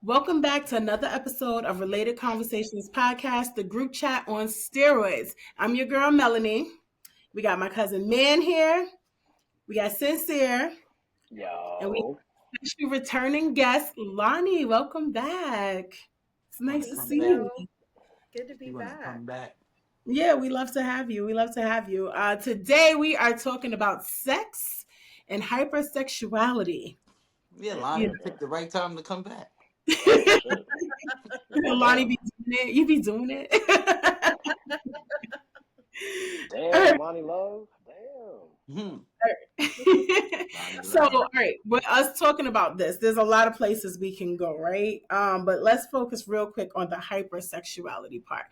Welcome back to another episode of Related Conversations podcast, the group chat on steroids. I'm your girl, Melanie. We got my cousin Man here. We got Sincere. And we Yo, have a special returning guest, Lonnie. Welcome back. It's nice to Thank see you. you. Good to be you want to back. come back? Yeah, we love to have you. We love to have you. Today we are talking about sex and hypersexuality. Yeah, You Lonnie picked the right time to come back. know, That's for sure. Lonnie be doing it. You be doing it. All Damn, Lonnie Love. Damn. right. Lonnie So, Love. all right, with us talking about this, there's a lot of places we can go, right? But let's focus real quick on the hypersexuality part.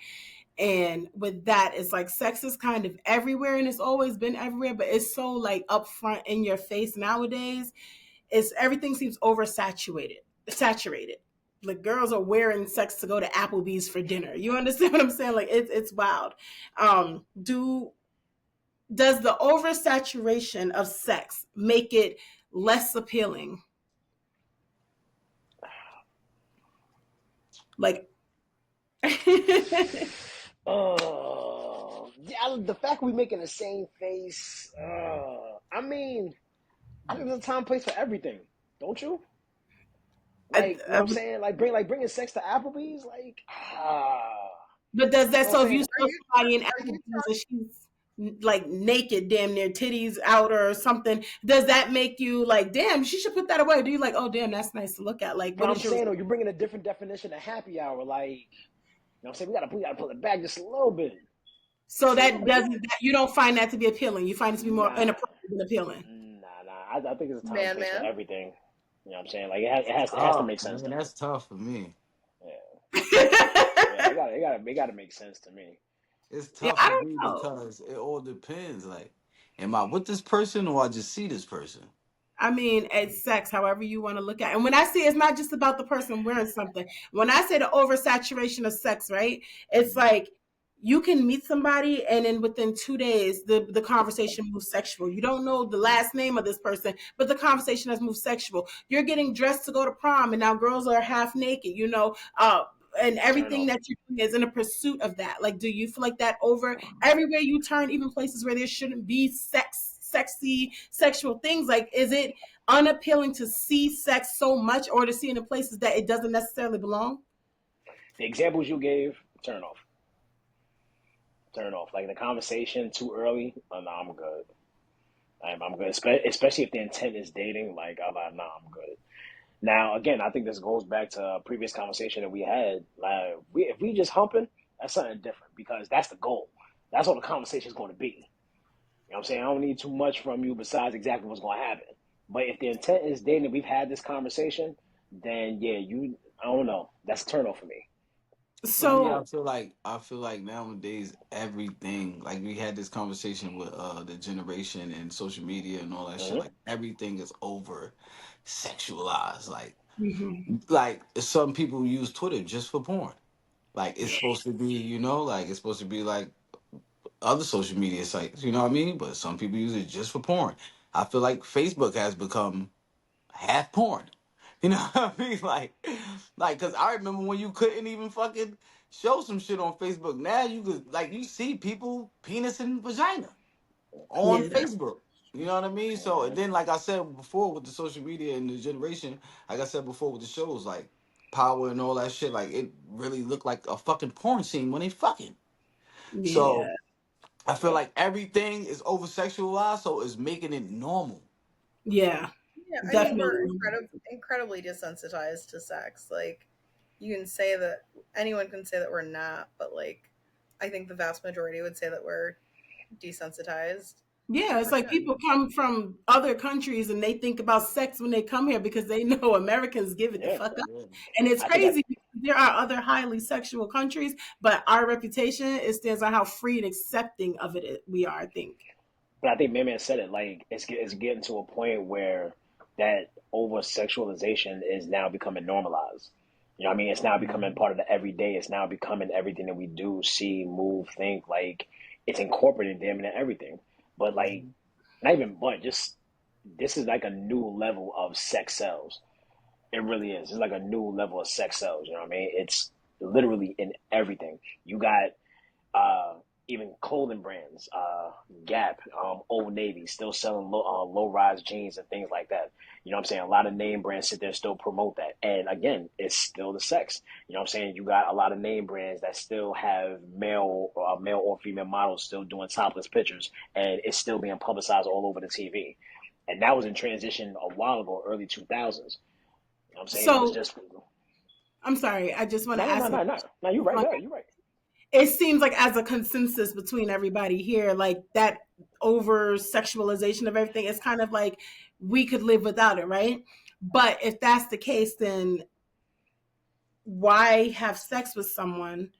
And with that, it's like sex is kind of everywhere and it's always been everywhere, but it's so like upfront in your face nowadays. It's everything seems saturated. Like girls are wearing sex to go to Applebee's for dinner. You understand what I'm saying? Like it's wild. Do Does the oversaturation of sex make it less appealing? Like, Yeah, the fact we making the same face. I mean, I think there's a time and place for everything, don't you? I, Like, you know what I, I'm saying? Like, bringing sex to Applebee's, like, but does you that know what so I'm if you saying? saw somebody in Applebee's and she's like naked, damn near titties out or something, does that make you like, damn, she should put that away? Or do you like, oh damn, that's nice to look at? Like, But what I'm is your saying, though, you're bringing a different definition of happy hour. Like, you know what I'm saying? We gotta pull it back just a little bit. so Just a little that bit. doesn't that you don't find that to be appealing? You find it to be more Nah, inappropriate than appealing? I think it's a time and Man, place for man. everything. You know what I'm saying? Like it has to Oh make sense man, to me. that's tough for me. Yeah, yeah, it gotta make sense to me. It's Yeah, tough I for don't me know. because it all depends. Like, am I with this person or I just see this person? I mean, it's sex, however you want to look at it. And when I say it's not just about the person wearing something, when I say the oversaturation of sex, right? It's Mhm. like you can meet somebody and then within 2 days, the conversation moves sexual. You don't know the last name of this person, but the conversation has moved sexual. You're getting dressed to go to prom and now girls are half naked, and Turn everything off. that you're doing is in a pursuit of that. Like, do you feel like that over everywhere you turn, even places where there shouldn't be sexy, sexual things? Like, is it unappealing to see sex so much or to see it in places that it doesn't necessarily belong? The examples you gave, turn off. Turn off. Like the conversation too early. Oh, no, I'm good. I'm good. Especially if the intent is dating. Like I'm like, nah, I'm good. Now, again, I think this goes back to a previous conversation that we had. Like, if we just humping, that's something different because that's the goal. That's what the conversation is going to be. You know what I'm saying? I don't need too much from you besides exactly what's going to happen. But if the intent is dating, we've had this conversation, then yeah, I don't know. That's a turn off for me. For me, So I feel like nowadays everything, like we had this conversation with the generation and social media and all that shit. Hmm. Like everything is over sexualized. mhm. Like some people use Twitter just for porn. Like it's supposed to be, like it's supposed to be like other social media sites, you know what I mean? But some people use it just for porn. I feel like Facebook has become half porn. You know what I mean? Cause I remember when you couldn't even fucking show some shit on Facebook. Now you could, like, you see people penis and vagina on Yeah. Facebook. You know what I mean? So, and then, like I said before with the social media and the generation, like I said before with the shows, like Power and all that shit, like it really looked like a fucking porn scene when they fucking. Yeah. So I feel like everything is over sexualized, so it's making it normal. Yeah. Yeah, I mean, we're Definitely. incredibly desensitized to sex. Like, you can say that anyone can say that we're not, but like, I think the vast majority would say that we're desensitized. Yeah, it's like people come from other countries and they think about sex when they come here because they know Americans give it the Yeah, fuck up. Yeah. And it's I think crazy because there are other highly sexual countries, but our reputation, it stands on how free and accepting of it we are, I think. but I think Man said it. Like it's getting to a point where that over sexualization is now becoming normalized. You know what I mean? It's now becoming part of the everyday. It's now becoming everything that we do, see, move, think. Like it's incorporated damn near everything. But like not even but just this is like a new level of sex sells. It really is. It's like a new level of sex sells. You know what I mean? It's literally in everything. You got uh, even clothing brands, Gap, Old Navy, still selling low rise jeans and things like that. You know what I'm saying? A lot of name brands sit there and still promote that. And again, it's still the sex. You know what I'm saying? You got a lot of name brands that still have male or female models still doing topless pictures, and it's still being publicized all over the TV. And that was in transition a while ago, early 2000s. You know what I'm saying? It was So just I'm sorry, I just want to ask. no. You're right there. You're right. It seems like as a consensus between everybody here, like that over sexualization of everything, it's kind of like we could live without it, right? But if that's the case, then why have sex with someone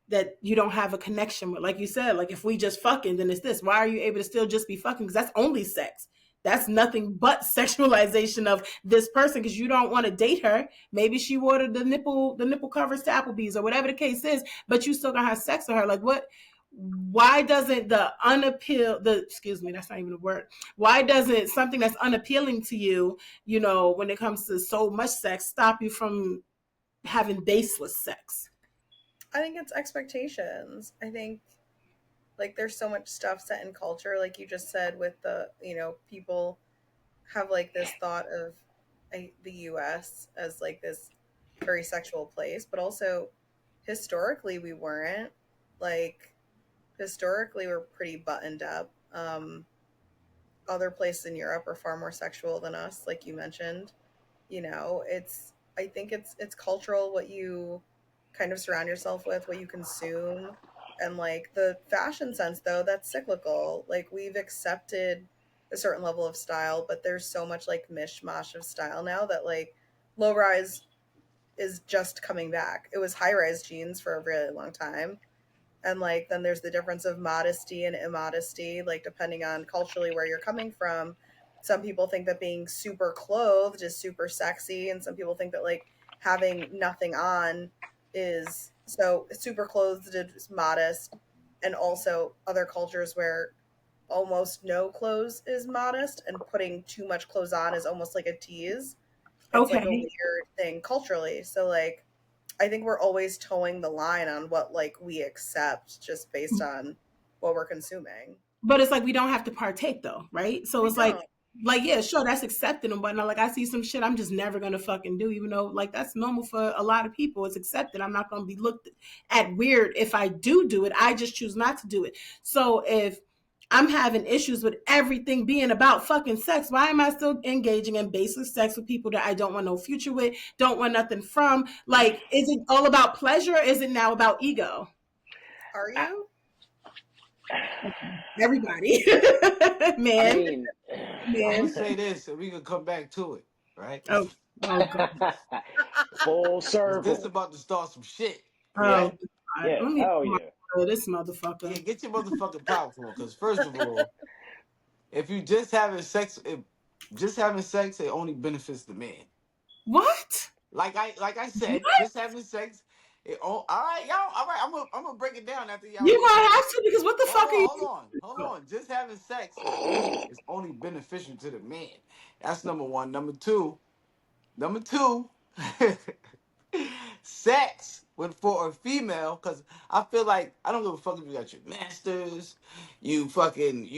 that you don't have a connection with? Like you said, like if we just fucking, then it's this. Why are you able to still just be fucking? Because that's only sex. That's nothing but sexualization of this person because you don't want to date her. Maybe she ordered the nipple covers to Applebee's or whatever the case is, but you still gonna have sex with her. Like what? Why doesn't excuse me, that's not even a word. Why doesn't something that's unappealing to you, you know, when it comes to so much sex, stop you from having baseless sex? I think it's expectations. I think like there's so much stuff set in culture, like you just said, with the people have like this thought of the U.S. as like this very sexual place, but also historically we weren't. Like historically we're pretty buttoned up. Other places in Europe are far more sexual than us, like you mentioned. It's I think it's cultural, what you kind of surround yourself with, what you consume. And like the fashion sense though, that's cyclical. Like we've accepted a certain level of style, but there's so much like mishmash of style now that like low rise is just coming back. It was high rise jeans for a really long time. And like then there's the difference of modesty and immodesty, like depending on culturally where you're coming from. Some people think that being super clothed is super sexy, and some people think that like having nothing on is so super clothed is modest. And also other cultures where almost no clothes is modest, and putting too much clothes on is almost like a tease. It's like a Okay. weird thing culturally. So like I think we're always towing the line on what like we accept just based on what we're consuming. But it's like we don't have to partake though, right? So We it's don't. like yeah, sure, that's accepted and whatnot. Like I see some shit I'm just never gonna fucking do, even though like that's normal for a lot of people. It's accepted. I'm not gonna be looked at weird if I do it. I just choose not to do it. So if I'm having issues with everything being about fucking sex, why am I still engaging in basic sex with people that I don't want no future with, don't want nothing from? Like, is it all about pleasure or is it now about ego? Are I, you? Everybody. I Man, mean, I'm gonna man. say this, and we can come back to it, right? Oh, oh God. full 'Cause this circle. about to start some shit, Yeah, Oh right? God. yeah, Let me hell yeah. this Yeah, motherfucker. get your motherfucking popcorn. Because first of all, if you just having sex, if just having sex, it only benefits the man. What? Like I said, What? just having sex. All right, y'all. All right, I'm gonna break it down after y'all You finish. might have to because what the Hold fuck are on, you hold on, hold doing? on. Just having sex is only beneficial to the man. That's number one. Number two, sex with for a female, because I feel like I don't give a fuck if you got your masters, you fucking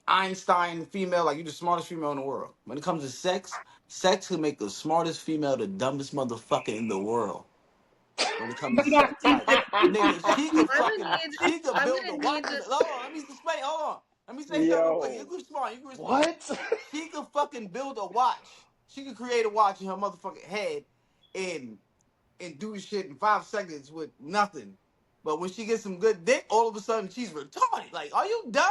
Einstein female, like you the smartest female in the world. When it comes to sex, sex can make the smartest female the dumbest motherfucker in the world. When it comes But to you gotta sex, think like this nigga, she could I'm gonna fucking need she could I'm build gonna a need watch. to Hold on, let me explain. Hold on, let me say something real quick. You Yo, can respond. You can respond. what? She could fucking build a watch. She could create a watch in her motherfucking head and do shit in 5 seconds with nothing. But when she gets some good dick, all of a sudden she's retarded. Like, are you dumb?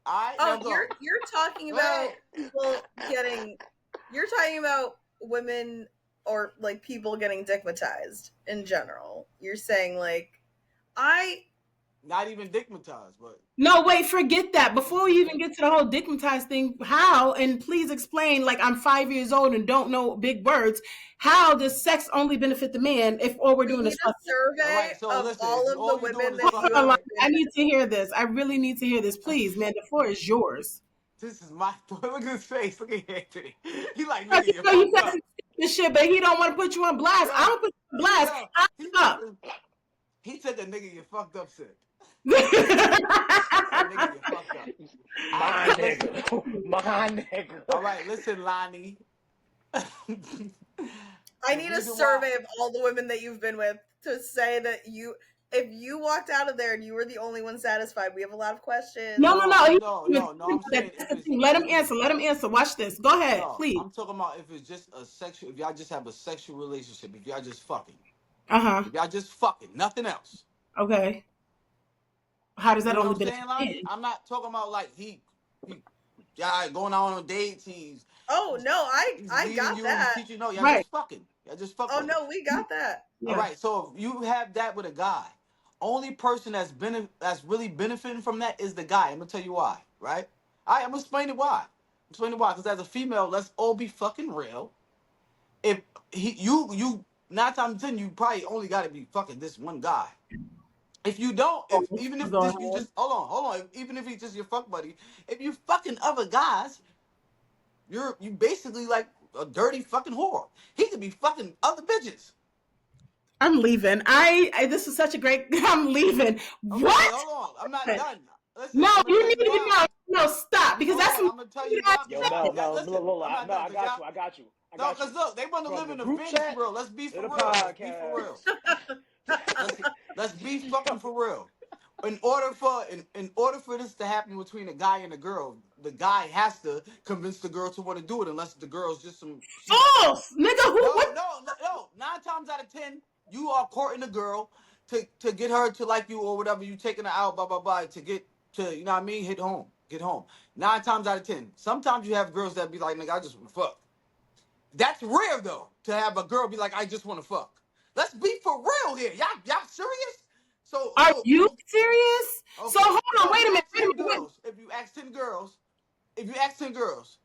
All right, Oh, now you're go. you're talking Go ahead. about people getting you're talking about women or like people getting dickmatized in general. You're saying like I Not even dickmatized, but No, wait, forget that. Before we even get to the whole digmatized thing, how, and please explain, like I'm 5 years old and don't know big words, how does sex only benefit the man if all we're we doing need is a fucking? all survey right. So of listen, if all you of the all you doing women is that Hold you fucking, on, have like, been I with. need to hear this. I really need to hear this. Please, man, the floor is yours. This is my look at his face. Look at Anthony. He like, Because nigga, you you fucked said up. this shit, but he don't want to put you on blast. I Yo, don't put you on blast. yo, I'm he up. he took a nigga you fucked up shit. He said, I nigga, you fucked up. All right, My so listen. nigga. My nigga. All right, listen, Lonnie. I The need a reason why. survey of all the women that you've been with to say that if you walked out of there and you were the only one satisfied. We have a lot of questions. No, no, no. He No. I'm saying That's the thing. Let him answer. Let him answer. Watch this. Go ahead, no, please. I'm talking about if it's just a sexual, if y'all just have a sexual relationship, if y'all just fucking, Uh huh. if y'all just fucking, nothing else. Okay. How does You that know what only I'm benefit saying, Lonnie? him? I'm not talking about like he, y'all going out on dates. Oh no, He's I leading got you. He's that. teaching. No, y'all Right. just fucking. Y'all just fuck Oh with him. no, we got that. All Yeah. right. So if you have that with a guy, only person that's really benefiting from that is the guy. I'm gonna tell you why. Right? All right. I'm gonna explain it why. Explain it why. Because as a female, let's all be fucking real. If you 9 times 10, you probably only got to be fucking this one guy. If you don't, if even if Go this you ahead. just hold on, even if he's just your fuck buddy, if you fucking other guys, you basically like a dirty fucking whore. He could be fucking other bitches. I'm leaving. This is such a great. I'm leaving. Okay, What? hold on. I'm not done. Listen, No, I'm gonna you tell need you to why. no stop because Hold that's on, some I'm gonna tell you why. Cause Yo, shit. Mel, y'all Mel, listen. Mel, I'm not Mel, done. I Cause got y'all you. I got you. I no, got cause you. look, they want to From live the in a group fantasy chat world. Let's be to the for real. Let's be for podcast. real. Let's let's be fucking for real. In order for this to happen between a guy and a girl, the guy has to convince the girl to want to do it, unless the girl's just some she. False, nigga. Who? No, What? no, no, no. 9 times out of 10, you are courting a girl to get her to like you or whatever. You taking her out, blah blah blah, to get to you know what I mean. Hit home, get home. 9 times out of 10. Sometimes you have girls that be like, nigga, I just want to fuck. That's rare though to have a girl be like, I just want to fuck. Let's be for real here. Y'all serious? So Are so you so serious? So okay. hold on. So if Wait you a minute. ask Wait a 10 minute. girls, if you ask 10 girls,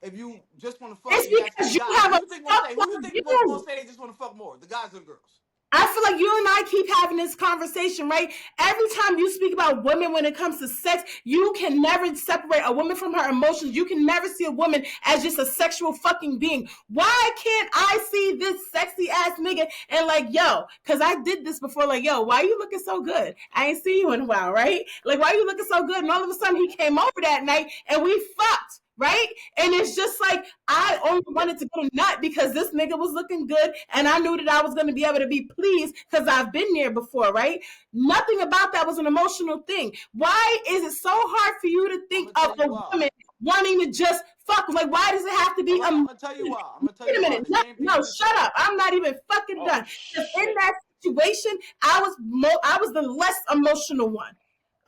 if you just want to fuck It's and you ask because 10 you guys, have who a you think gonna say? fuck Who you think gonna you. say they just want to fuck more? The guys or the girls? I feel like you and I keep having this conversation, right? Every time you speak about women when it comes to sex, you can never separate a woman from her emotions. You can never see a woman as just a sexual fucking being. Why can't I see this sexy ass nigga and like, yo, because I did this before, like, yo, why you looking so good? I ain't seen you in a while, right? Like, why you looking so good? And all of a sudden he came over that night and we fucked. Right? And it's just like I only wanted to go nut because this nigga was looking good and I knew that I was going to be able to be pleased because I've been there before, right? Nothing about that was an emotional thing. Why is it so hard for you to I'm think gonna of tell you a why. woman wanting to just fuck? Like, why does it have to All be right, I'm gonna tell you why. I'm gonna tell Wait you a why. minute. The No, same thing no, you just shut said. up. I'm not even fucking Oh done. Because in shit. that situation, I was the less emotional one.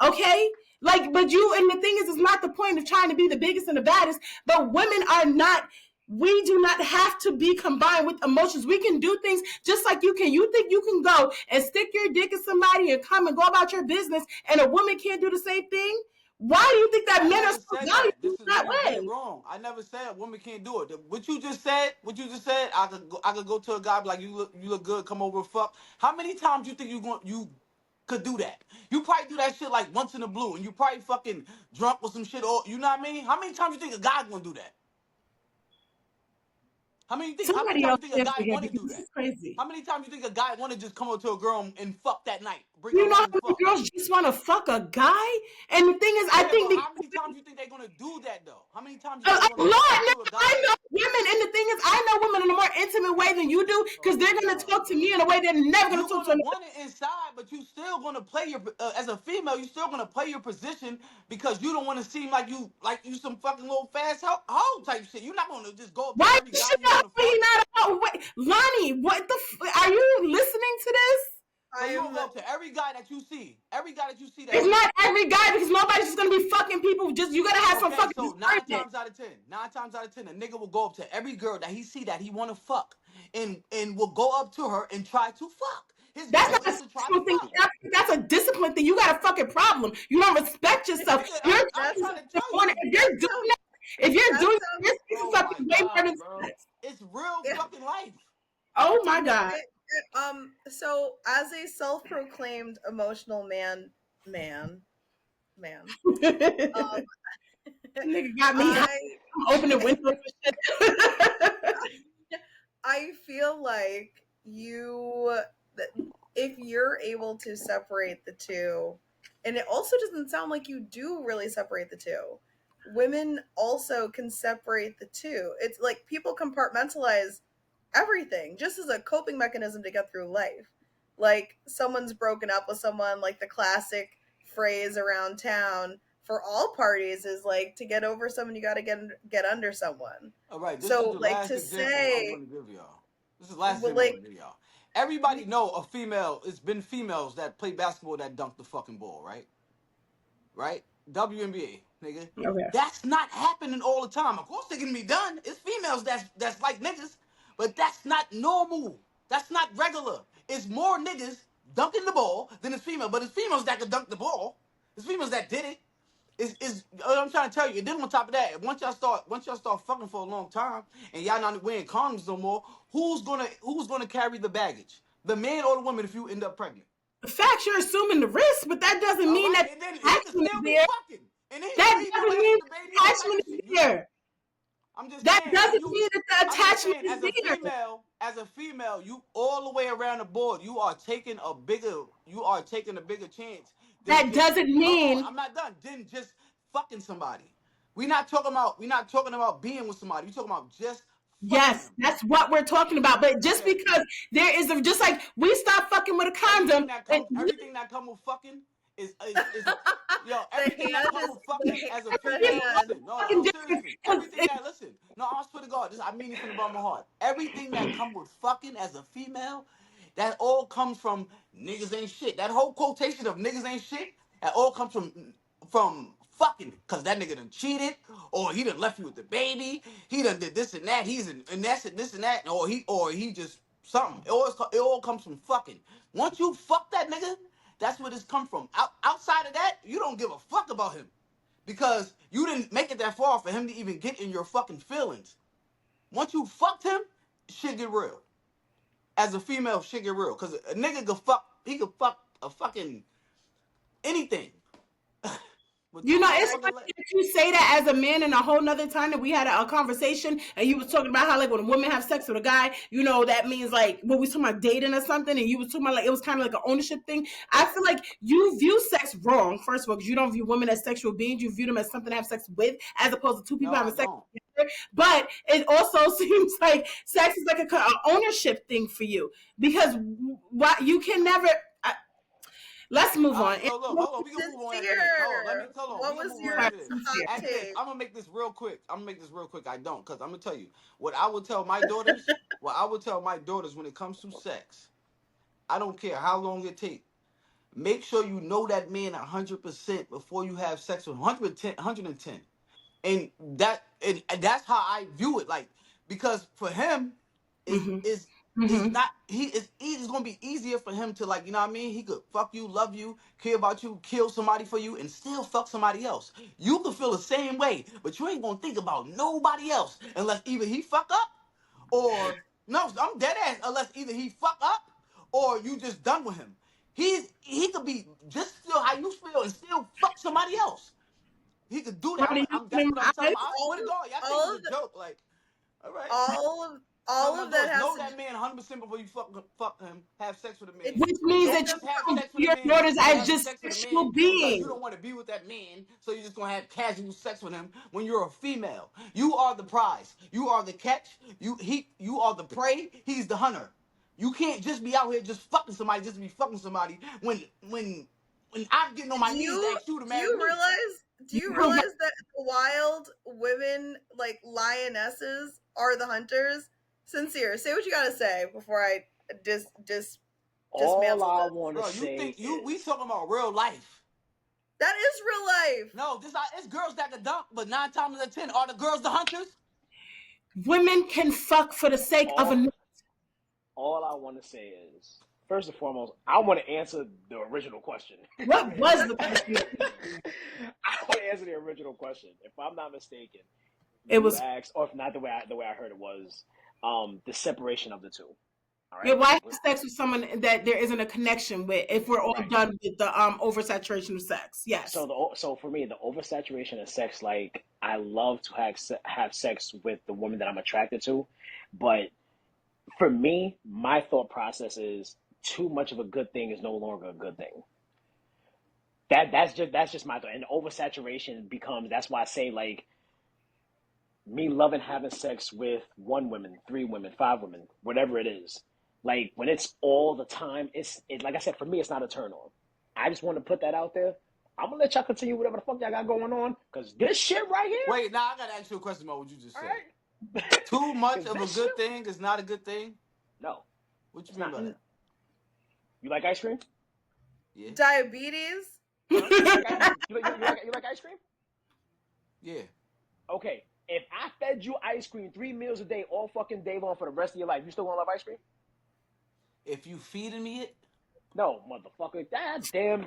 Okay? Like, but you, and the thing is, it's not the point of trying to be the biggest and the baddest, but women are not, we do not have to be combined with emotions. We can do things just like you can. You think you can go and stick your dick in somebody and come and go about your business, and a woman can't do the same thing? Why do you think that I men are never so said that. valuable This is where that you get it way? wrong. I never said women can't do it. What you just said, I could go to a guy be like, you look good, come over and fuck. How many times you think you could do that? You probably do that shit like once in the blue, and you probably fucking drunk with some shit. Or you know what I mean? How many times you think a guy gonna do that? How many Somebody times else you think a answer guy here want to because do this is that? crazy. How many times you think a guy want to just come up to a girl and fuck that night, bring her You know how home, many fuck? girls just want to fuck a guy? And the thing is, I Yeah, think but how because many times you think they're gonna do that though? How many times you think they're a gonna lot. go up to a I guy? know women, and the thing is, I know women in a more intimate way than you do because Oh they're my going to god, talk to bro. me in a way they're never going to You're talk to gonna another. want it inside, but you still gonna play your as a female. You still gonna play your position because you don't want to seem like you some fucking little fast hoe type shit. You're not gonna just go up to Why every guy shut you want up? to He fuck. not about. Wait, Lonnie, what the? Are you listening to this? So I you gonna am go up to every guy that you see It's that. not every guy because nobody's just going to be fucking people. Just you got to have some Okay, fucking so discernment. 9 times out of 10, a nigga will go up to every girl that he see that he want to fuck, and will go up to her and try to fuck. His That's goal not a is to try to sexual thing. fuck. That's a discipline thing. You got a fucking problem. You don't respect yourself. Nigga, You're I'm that's trying to tell doing you. if that you're doing sounds that, if you're that doing sounds this, this is Oh my fucking way more god, than bro. sex. It's real yeah. fucking life. Oh my No, god. so as a self-proclaimed emotional man, Nigga got me hot. I I'm opening windows and shit. I feel like if you're able to separate the two, and it also doesn't sound like you do really separate the two. Women also can separate the two. It's like people compartmentalize everything just as a coping mechanism to get through life. Like someone's broken up with someone, like the classic phrase around town for all parties is like, to get over someone you got to get under someone. All right, this is So the like last to example I'm say, going to give y'all. This is the last well, example I'm like going to give y'all. Everybody know a female. It's been females that play basketball that dunk the fucking ball, right? Right? WNBA, nigga. Okay. That's not happening all the time. Of course, they can be done. It's females that's like niggas, but that's not normal. That's not regular. It's more niggas dunking the ball than it's female, but it's females that can dunk the ball. It's females that did it. Is I'm trying to tell you. And then on top of that, once y'all start fucking for a long time and y'all not wearing condoms no more, who's gonna carry the baggage? The man or the woman if you end up pregnant? Facts, you're assuming the risk, but that doesn't All mean right, that and then the he could attachment still is be there. fucking, and then he could That leave your doesn't ass mean with the baby, the all type attachment of is shit. there. I'm just That saying, doesn't mean that the I'm just attachment saying, is there. as a female, you all the way around the board, you are taking a bigger chance than That just, doesn't hold on, mean I'm not done, than just fucking somebody. We're not talking about being with somebody. We're talking about just fucking yes, them. that's what we're talking about. But just Okay. because there is a, just like we stop fucking with a condom, and Everything that come with fucking is yo, the everything that hand come is with fucking as a the it's female, hand. listen, no, fucking no, different. seriously. 'Cause Everything that listen, no, I swear to God, this I mean it from the bottom of my heart. Everything that come with fucking as a female, that all comes from niggas ain't shit. That whole quotation of niggas ain't shit, that all comes from fucking, cause that nigga done cheated, or he done left you with the baby, he done did this and that, he's and that's it, this and that, or he just something. It all comes from fucking. Once you fuck that nigga, that's where this come from. Outside of that, you don't give a fuck about him. Because you didn't make it that far for him to even get in your fucking feelings. Once you fucked him, shit get real. As a female, shit get real. Cause a nigga he could fuck a fucking anything. But you two know, it's motherfucking funny that you say that as a man. In a whole nother time that we had a conversation, and you was talking about how like when a woman have sex with a guy, you know that means like what we talking about dating or something, and you was talking about like it was kind of like an ownership thing. I feel like you view sex wrong. First of all, because you don't view women as sexual beings, you view them as something to have sex with, as opposed to two no, people I having sex don't. together. But it also seems like sex is like a ownership thing for you because what you can never. Let's move All on. right, so look, hold on. We can move on after this. Sincere, Hold on. We what can was move on your after this. hot After this, take? I'm gonna make this real quick. I don't, cause I'm gonna tell you what I would tell my daughters. What I would tell my daughters when it comes to sex. I don't care how long it takes. Make sure you know that man 100% before you have sex with him. 110, and that's how I view it. Like, because for him is Mm-hmm. is is Mm-hmm. not he is easy. It's gonna be easier for him to, like, you know what I mean. He could fuck you, love you, care about you, kill somebody for you, and still fuck somebody else. You could feel the same way, but you ain't gonna think about nobody else unless either he fuck up or no. I'm dead ass. Unless either he fuck up or you just done with him. He could be just feel how you feel and still fuck somebody else. He could do that. Why do you That's in what I'm my telling. eyes? I swear to God, y'all think it's All a of joke. Like, all right. all of Tell all my of that daughters, has know to do, that man 100% before you fuck him. Have sex with a man. it's Which means Don't that it's you just have don't view sex with a your man just daughters for as having just sex with a sexual man because you beings. don't want to be with that man. So you're just gonna have casual sex with him when you're a female. You are the prize. You are the catch. You are the prey. He's the hunter. You can't just be out here just fucking somebody just to be fucking somebody when I'm getting on my do knees to you ask you to do marry you me. realize do You you provide realize that the wild women, like lionesses, are the hunters? Sincere, say what you gotta say before I All dismantle I this. want to Bro, you say think we is talking about real life. That is real life. No, it's girls that can dunk, but 9 times out of 10 are the girls the hunters. women can fuck for the sake of all. a. All I want to say is, first and foremost, I want to answer the original question. What was the question? I want to answer the original question. If I'm not mistaken, It you was asked, or if not, the way I heard it was, the separation of the two. All Yeah, right, why have but sex with someone that there isn't a connection with if we're all right. done with the oversaturation of sex? So Yes. so for me, the oversaturation of sex, like I love to have sex with the woman that I'm attracted to, but for me, my thought process is too much of a good thing is no longer a good thing. That's just my thought. And oversaturation becomes that's why I say like me loving having sex with one woman, three women, five women, whatever it is. Like when it's all the time, it like I said, for me it's not a turn on. I just want to put that out there. I'm gonna let y'all continue whatever the fuck y'all got going on, cause this shit right here, Wait, now I gotta ask you a question about what you just all said. right? Too much Cause of a this shit, good thing is not a good thing. no, What you it's mean not. by that? You like ice cream? Yeah, Diabetes. Huh? You like you like ice cream? yeah. Okay. If I fed you ice cream 3 meals a day all fucking day long for the rest of your life, you still gonna love ice cream? If you feeding me it, No, motherfucker. God damn.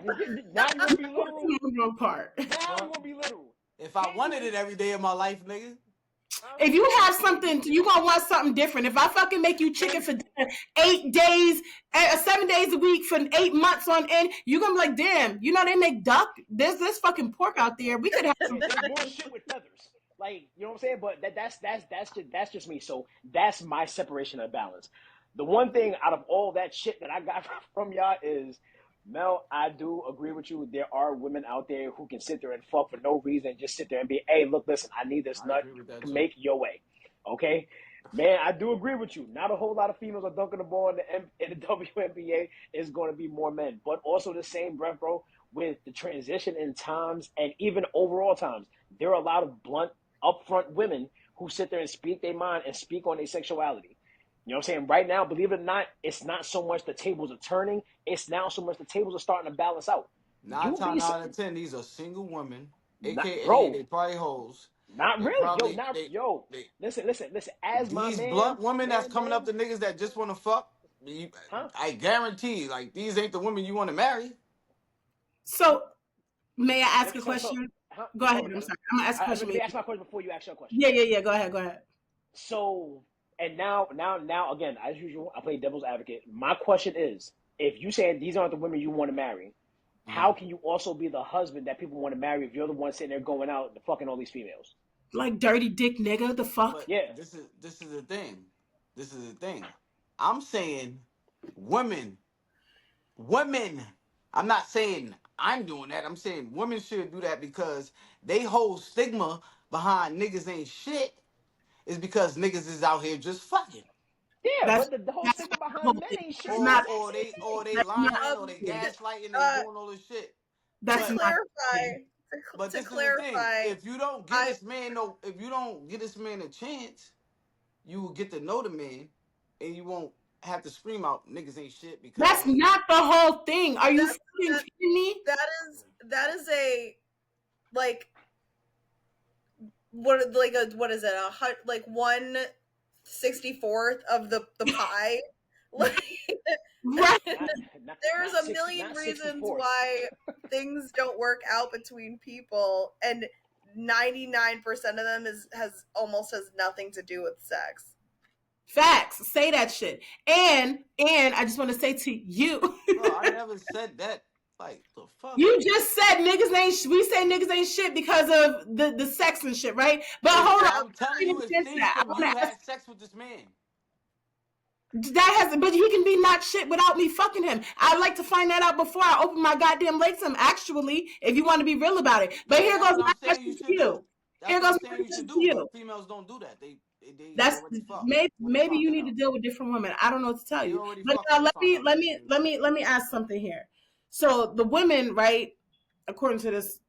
Now you want to be literal? The wrong part. Now you huh? want to be literal? If I Can't wanted you? it every day of my life, nigga. Huh? If you have something, you gonna want something different. If I fucking make you chicken Thank for you. dinner 8 days, 7 days a week for 8 months on end, you gonna be like, damn, they make duck. There's this fucking pork out there. We could have some. Yeah, there's more shit with feathers. Like, you know what I'm saying? But that's just me. So that's my separation of balance. The one thing out of all that shit that I got from y'all is Mel, I do agree with you. There are women out there who can sit there and fuck for no reason, just sit there and be, hey, look, listen, I need this I nut. agree with that too. Make your way. Okay? Man, I do agree with you. Not a whole lot of females are dunking the ball in the WNBA. Is going to be more men. But also the same breath, bro, with the transition in times and even overall times, there are a lot of blunt, upfront women who sit there and speak their mind and speak on their sexuality. You know what I'm saying? Right now, believe it or not, it's not so much the tables are turning. It's now so much the tables are starting to balance out. Nine You be times out of ten, these are single women, not, aka bro, they probably hoes. not They really, yo, probably not they yo. they Listen. As my these blunt man, women that's man, coming up man, to niggas that just want to fuck. huh? I guarantee, like these ain't the women you want to marry. So, may I ask a So, question? huh? Go ahead. Hold on. I'm sorry. I'm gonna ask a question. Let me ask my question before you ask your question. Yeah. Go ahead. Go ahead. So, and now, again, as usual, I play devil's advocate. My question is, if you say these aren't the women you want to marry, how Mhm. can you also be the husband that people want to marry if you're the one sitting there going out and fucking all these females? Like dirty dick nigga. The fuck. But Yeah, this is the thing. This is the thing. I'm saying women, women. I'm not saying I'm doing that. I'm saying women should do that because they whole stigma behind niggas ain't shit is because niggas is out here just fucking. yeah, That's but the whole that's stigma not the behind whole men thing. ain't shit That's is the not. exact same Or thing. they That's not lying or the they thing. gaslighting, they uh, doing all this shit. That's to But not the clarify, thing. but to this is the thing. clarify, If you don't give I this man no, if you don't give this man a chance, you will get to know the man, and you won't have to scream out niggas ain't shit That's because not the whole thing. Are you that's fucking that kidding me? that is a like what is it like 1/64th of the pie. Like Right. Not not there's not a 60, million not 60 reasons fourths. why things don't work out between people, and 99% of them has nothing to do with sex. Facts. Say that shit. And I just want to say to you, bro, I never said that. Like the fuck. you just said niggas ain't. We say niggas ain't shit because of the sex and shit, right? But It's, hold on. I'm telling Even you, it since stems that, I from you want to ask. had sex with this man. That has, but he can be not shit without me fucking him. I'd like to find that out before I open my goddamn legs to him. Actually, if you want to be real about it. But Yeah, here that's goes what my I'm saying. You question to should you. do. That's Here what goes I'm my saying. You should question to do. you. But females don't do that. They That's already fucked. What they maybe you finding need to out? deal with different women. I don't know what to tell They you. already But fucked when they let found me out let niggas me ain't let shit. me let me ask something here. So the women, right, according to this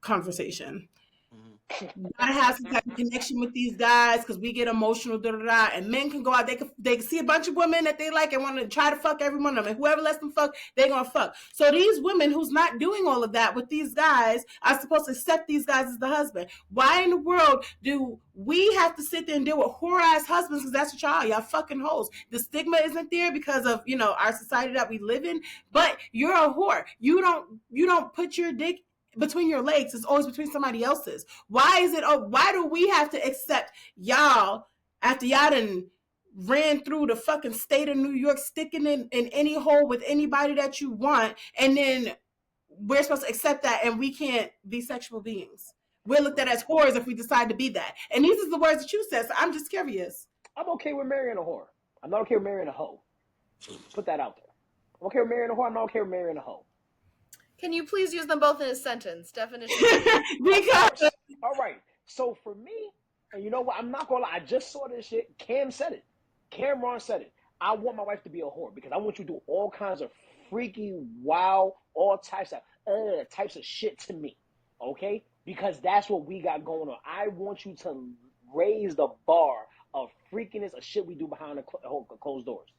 conversation, Mhm. gotta have some type of connection with these guys because we get emotional, da da da. And men can go out, they can see a bunch of women that they like and want to try to fuck every one of them. And whoever lets them fuck, they gonna fuck. So these women who's not doing all of that with these guys are supposed to accept these guys as the husband. Why in the world do we have to sit there and deal with whore ass husbands? Because that's what y'all are. Y'all fucking hoes. The stigma isn't there because of our society that we live in. But you're a whore. You don't put your dick between your legs. It's always between somebody else's. Why is it? Oh, why do we have to accept y'all after y'all done ran through the fucking state of New York, sticking in any hole with anybody that you want, and then we're supposed to accept that, and we can't be sexual beings. We're looked at as whores if we decide to be that. And these are the words that you said, so I'm just curious. I'm okay with marrying a whore. I'm not okay with marrying a hoe. Put that out there. I'm okay with marrying a whore. I'm not okay with marrying a hoe. Can you please use them both in a sentence? Definition. Because all right. So for me, and you know what? I'm not gonna lie. I just saw this shit. Cam said it. Cameron said it. I want my wife to be a whore because I want you to do all kinds of freaky, wild, all types of shit to me. Okay? Because that's what we got going on. I want you to raise the bar of freakiness of shit we do behind the closed doors.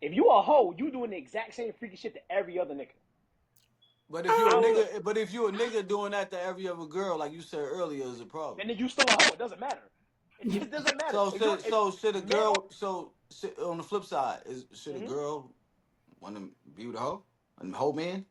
If you a hoe, you doing the exact same freaky shit to every other nigga. But if you a nigga doing that to every other girl, like you said earlier, is a problem. And then you still a hoe. It doesn't matter. It doesn't matter. So should a girl? On the flip side, should a girl want to be with a hoe, a hoe man?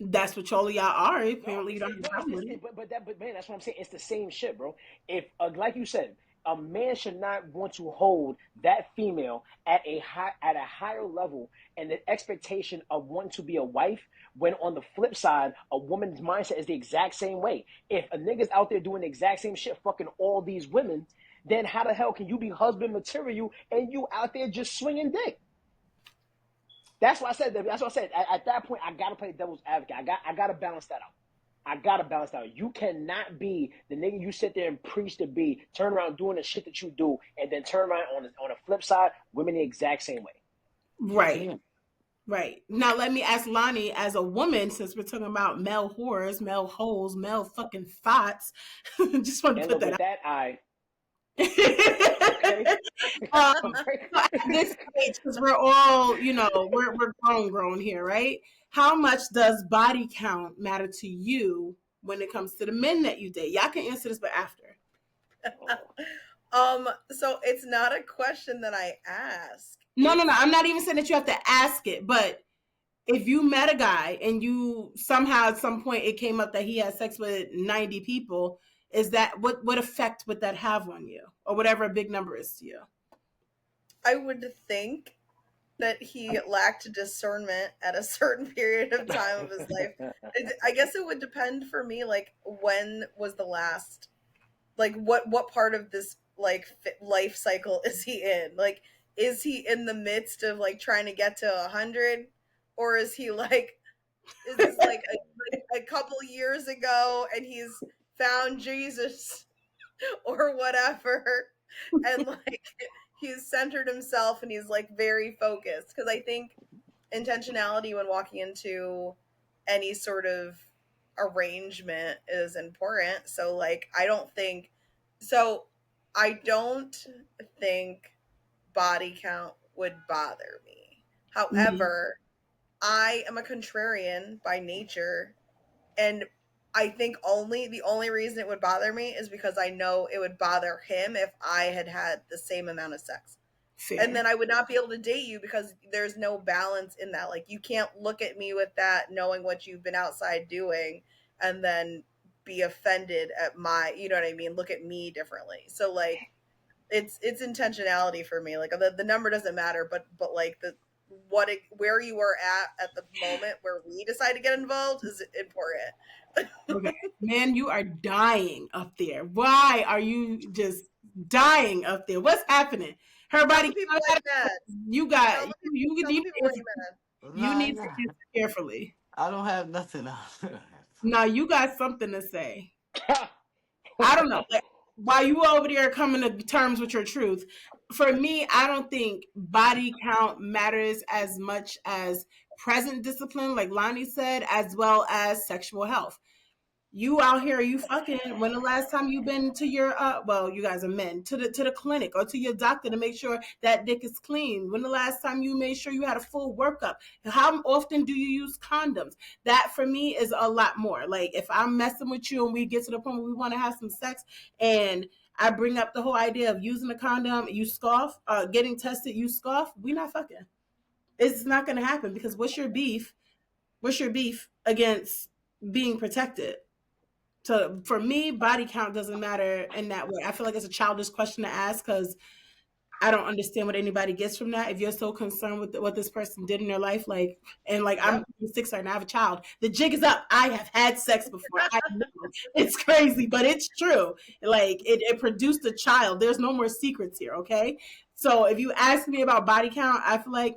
that's what all of y'all are. No, Apparently, you don't have a problem with it. but man, that's what I'm saying. It's the same shit, bro. If like you said, a man should not want to hold that female at a higher level and the expectation of wanting to be a wife. When on the flip side, a woman's mindset is the exact same way. If a nigga's out there doing the exact same shit, fucking all these women, then how the hell can you be husband material and you out there just swinging dick? That's what I said. At that point, I gotta play devil's advocate. I gotta balance that out. I gotta balance that out. You cannot be the nigga you sit there and preach to be, turn around doing the shit that you do, and then turn around on the flip side, women the exact same way. Right. Right. Now let me ask Lonnie, as a woman, since we're talking about male whores, male hoes, male fucking thoughts. Just want to And put look, that with that okay. So at this stage, because we're all, we're grown here, right? How much does body count matter to you when it comes to the men that you date? Y'all can answer this, but after. So it's not a question that I ask. No. I'm not even saying that you have to ask it, but if you met a guy and you somehow at some point it came up that he had sex with 90 people, is that what effect would that have on you, or whatever a big number is to you? I would think that he lacked discernment at a certain period of time of his life. I guess it would depend for me, like when was the last, like what part of this like life cycle is he in? Like, is he in the midst of like trying to get to 100, or is he like, is this like a couple years ago and he's found Jesus or whatever, and like he's centered himself and he's like very focused? Because I think intentionality when walking into any sort of arrangement is important. So like I don't think body count would bother me. However, I am a contrarian by nature, and I think the only reason it would bother me is because I know it would bother him if I had had the same amount of sex. Fair. And then I would not be able to date you because there's no balance in that. Like, you can't look at me with that knowing what you've been outside doing and then be offended at my, you know what I mean? Look at me differently. So like it's intentionality for me. Like the number doesn't matter, but like where you were at the moment where we decide to get involved is important. Okay. Man, you are dying up there. Why are you just dying up there? What's happening? Her body. Some people like that. You got Some you people need like that. you need to answer carefully. I don't have nothing. Now you got something to say. I don't know. Like, while you were over there coming to terms with your truth, for me, I don't think body count matters as much as present discipline, like Lonnie said, as well as sexual health. You out here, you fucking. When the last time you been to your well, you guys are men, to the clinic or to your doctor to make sure that dick is clean? When the last time you made sure you had a full workup? How often do you use condoms? That for me is a lot more. Like, if I'm messing with you and we get to the point where we want to have some sex and I bring up the whole idea of using a condom, you scoff, getting tested, you scoff, we not fucking. It's not gonna happen, because what's your beef? What's your beef against being protected? So for me, body count doesn't matter in that way. I feel like it's a childish question to ask, because I don't understand what anybody gets from that. If you're so concerned with what this person did in their life, like, and like I'm Yep. 6 and I have a child, the jig is up. I have had sex before. I know it's crazy, but it's true. Like it produced a child. There's no more secrets here. Okay. So if you ask me about body count, I feel like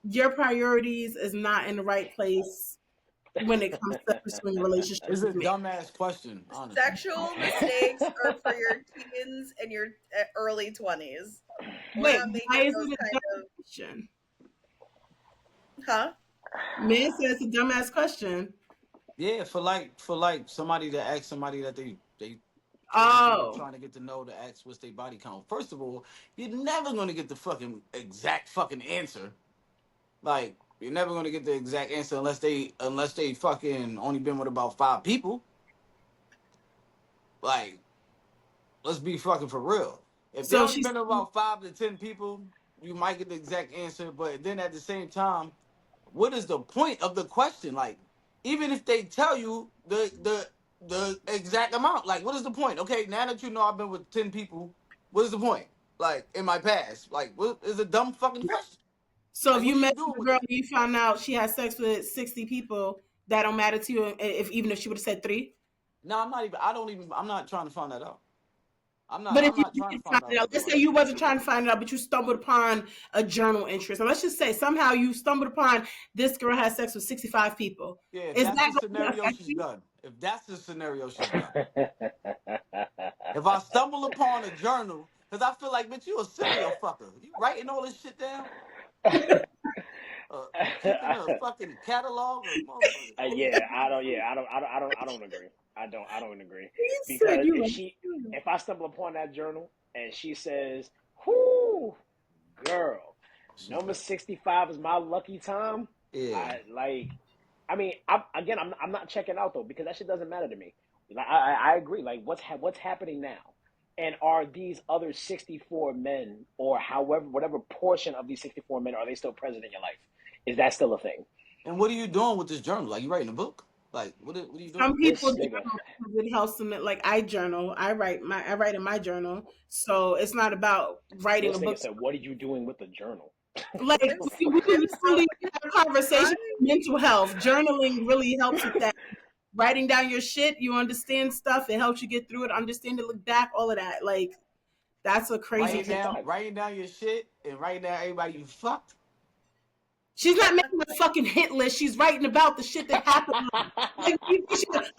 your priorities is not in the right place when it comes to pursuing a relationship It's a with me. dumbass question, honestly. Sexual mistakes are for your teens and your early 20s. We're Wait, not why making is those it a kind dumb of, question? huh? Man says it's a dumbass question. Yeah, for like somebody to ask somebody that they taking people Oh, trying to get to know to ask what's their body count. First of all, you're never gonna get the fucking exact fucking answer. Like you're never gonna get the exact answer unless they fucking only been with about 5 people. Like let's be fucking for real. If they so only she's been with about 5 to 10 people, you might get the exact answer. But then at the same time, what is the point of the question? Like, even if they tell you the exact amount, like, what is the point? Okay, now that you know I've been with 10 people, what is the point? Like in my past, like, what is a dumb fucking question? so if Like, what you are you met doing a with girl that? and you found out she had sex with 60 people, that don't matter to you if even if she would have said three. No, I'm not even. I don't even. I'm not trying to find that out. I'm not. But if I'm you not trying to did find find out it out, nothing let's about say that. you wasn't trying to find it out, but you stumbled upon a journal entry. So let's just say somehow you stumbled upon this girl had sex with 65 people. Yeah, if Is that's that the going to scenario, affect she's you? done. If that's the scenario, she's done. If I stumble upon a journal, because I feel like, bitch, you a serial fucker. You writing all this shit down? Keeping a fucking catalog of motherfuckers. Yeah, I don't agree. I don't agree You said because you were. if I stumble upon that journal and she says, "Whoo, girl, She's number done. 65 is my lucky time," Yeah. I like. I mean, I'm not checking out though because that shit doesn't matter to me. Like, I agree. Like, what's happening now? And are these other 64 men, or however, whatever portion of these 64 men, are they still present in your life? Is that still a thing? And what are you doing with this journal? Like, you writing a book? Like, what are you doing? Some people This nigga, journal because it helps them. Like I journal, I write in my journal. So it's not about writing a this nigga book. said, "What are you doing with the journal?" Like we So literally have conversations I about mental health. Journaling really helps with that. Writing down your shit, you understand stuff. It helps you get through it. Understand it. Look back. All of that. Like that's a Why crazy you Writing thing. take down, time? writing down your shit and writing down everybody you fucked. She's not making a fucking hit list. She's writing about the shit that happened. Like,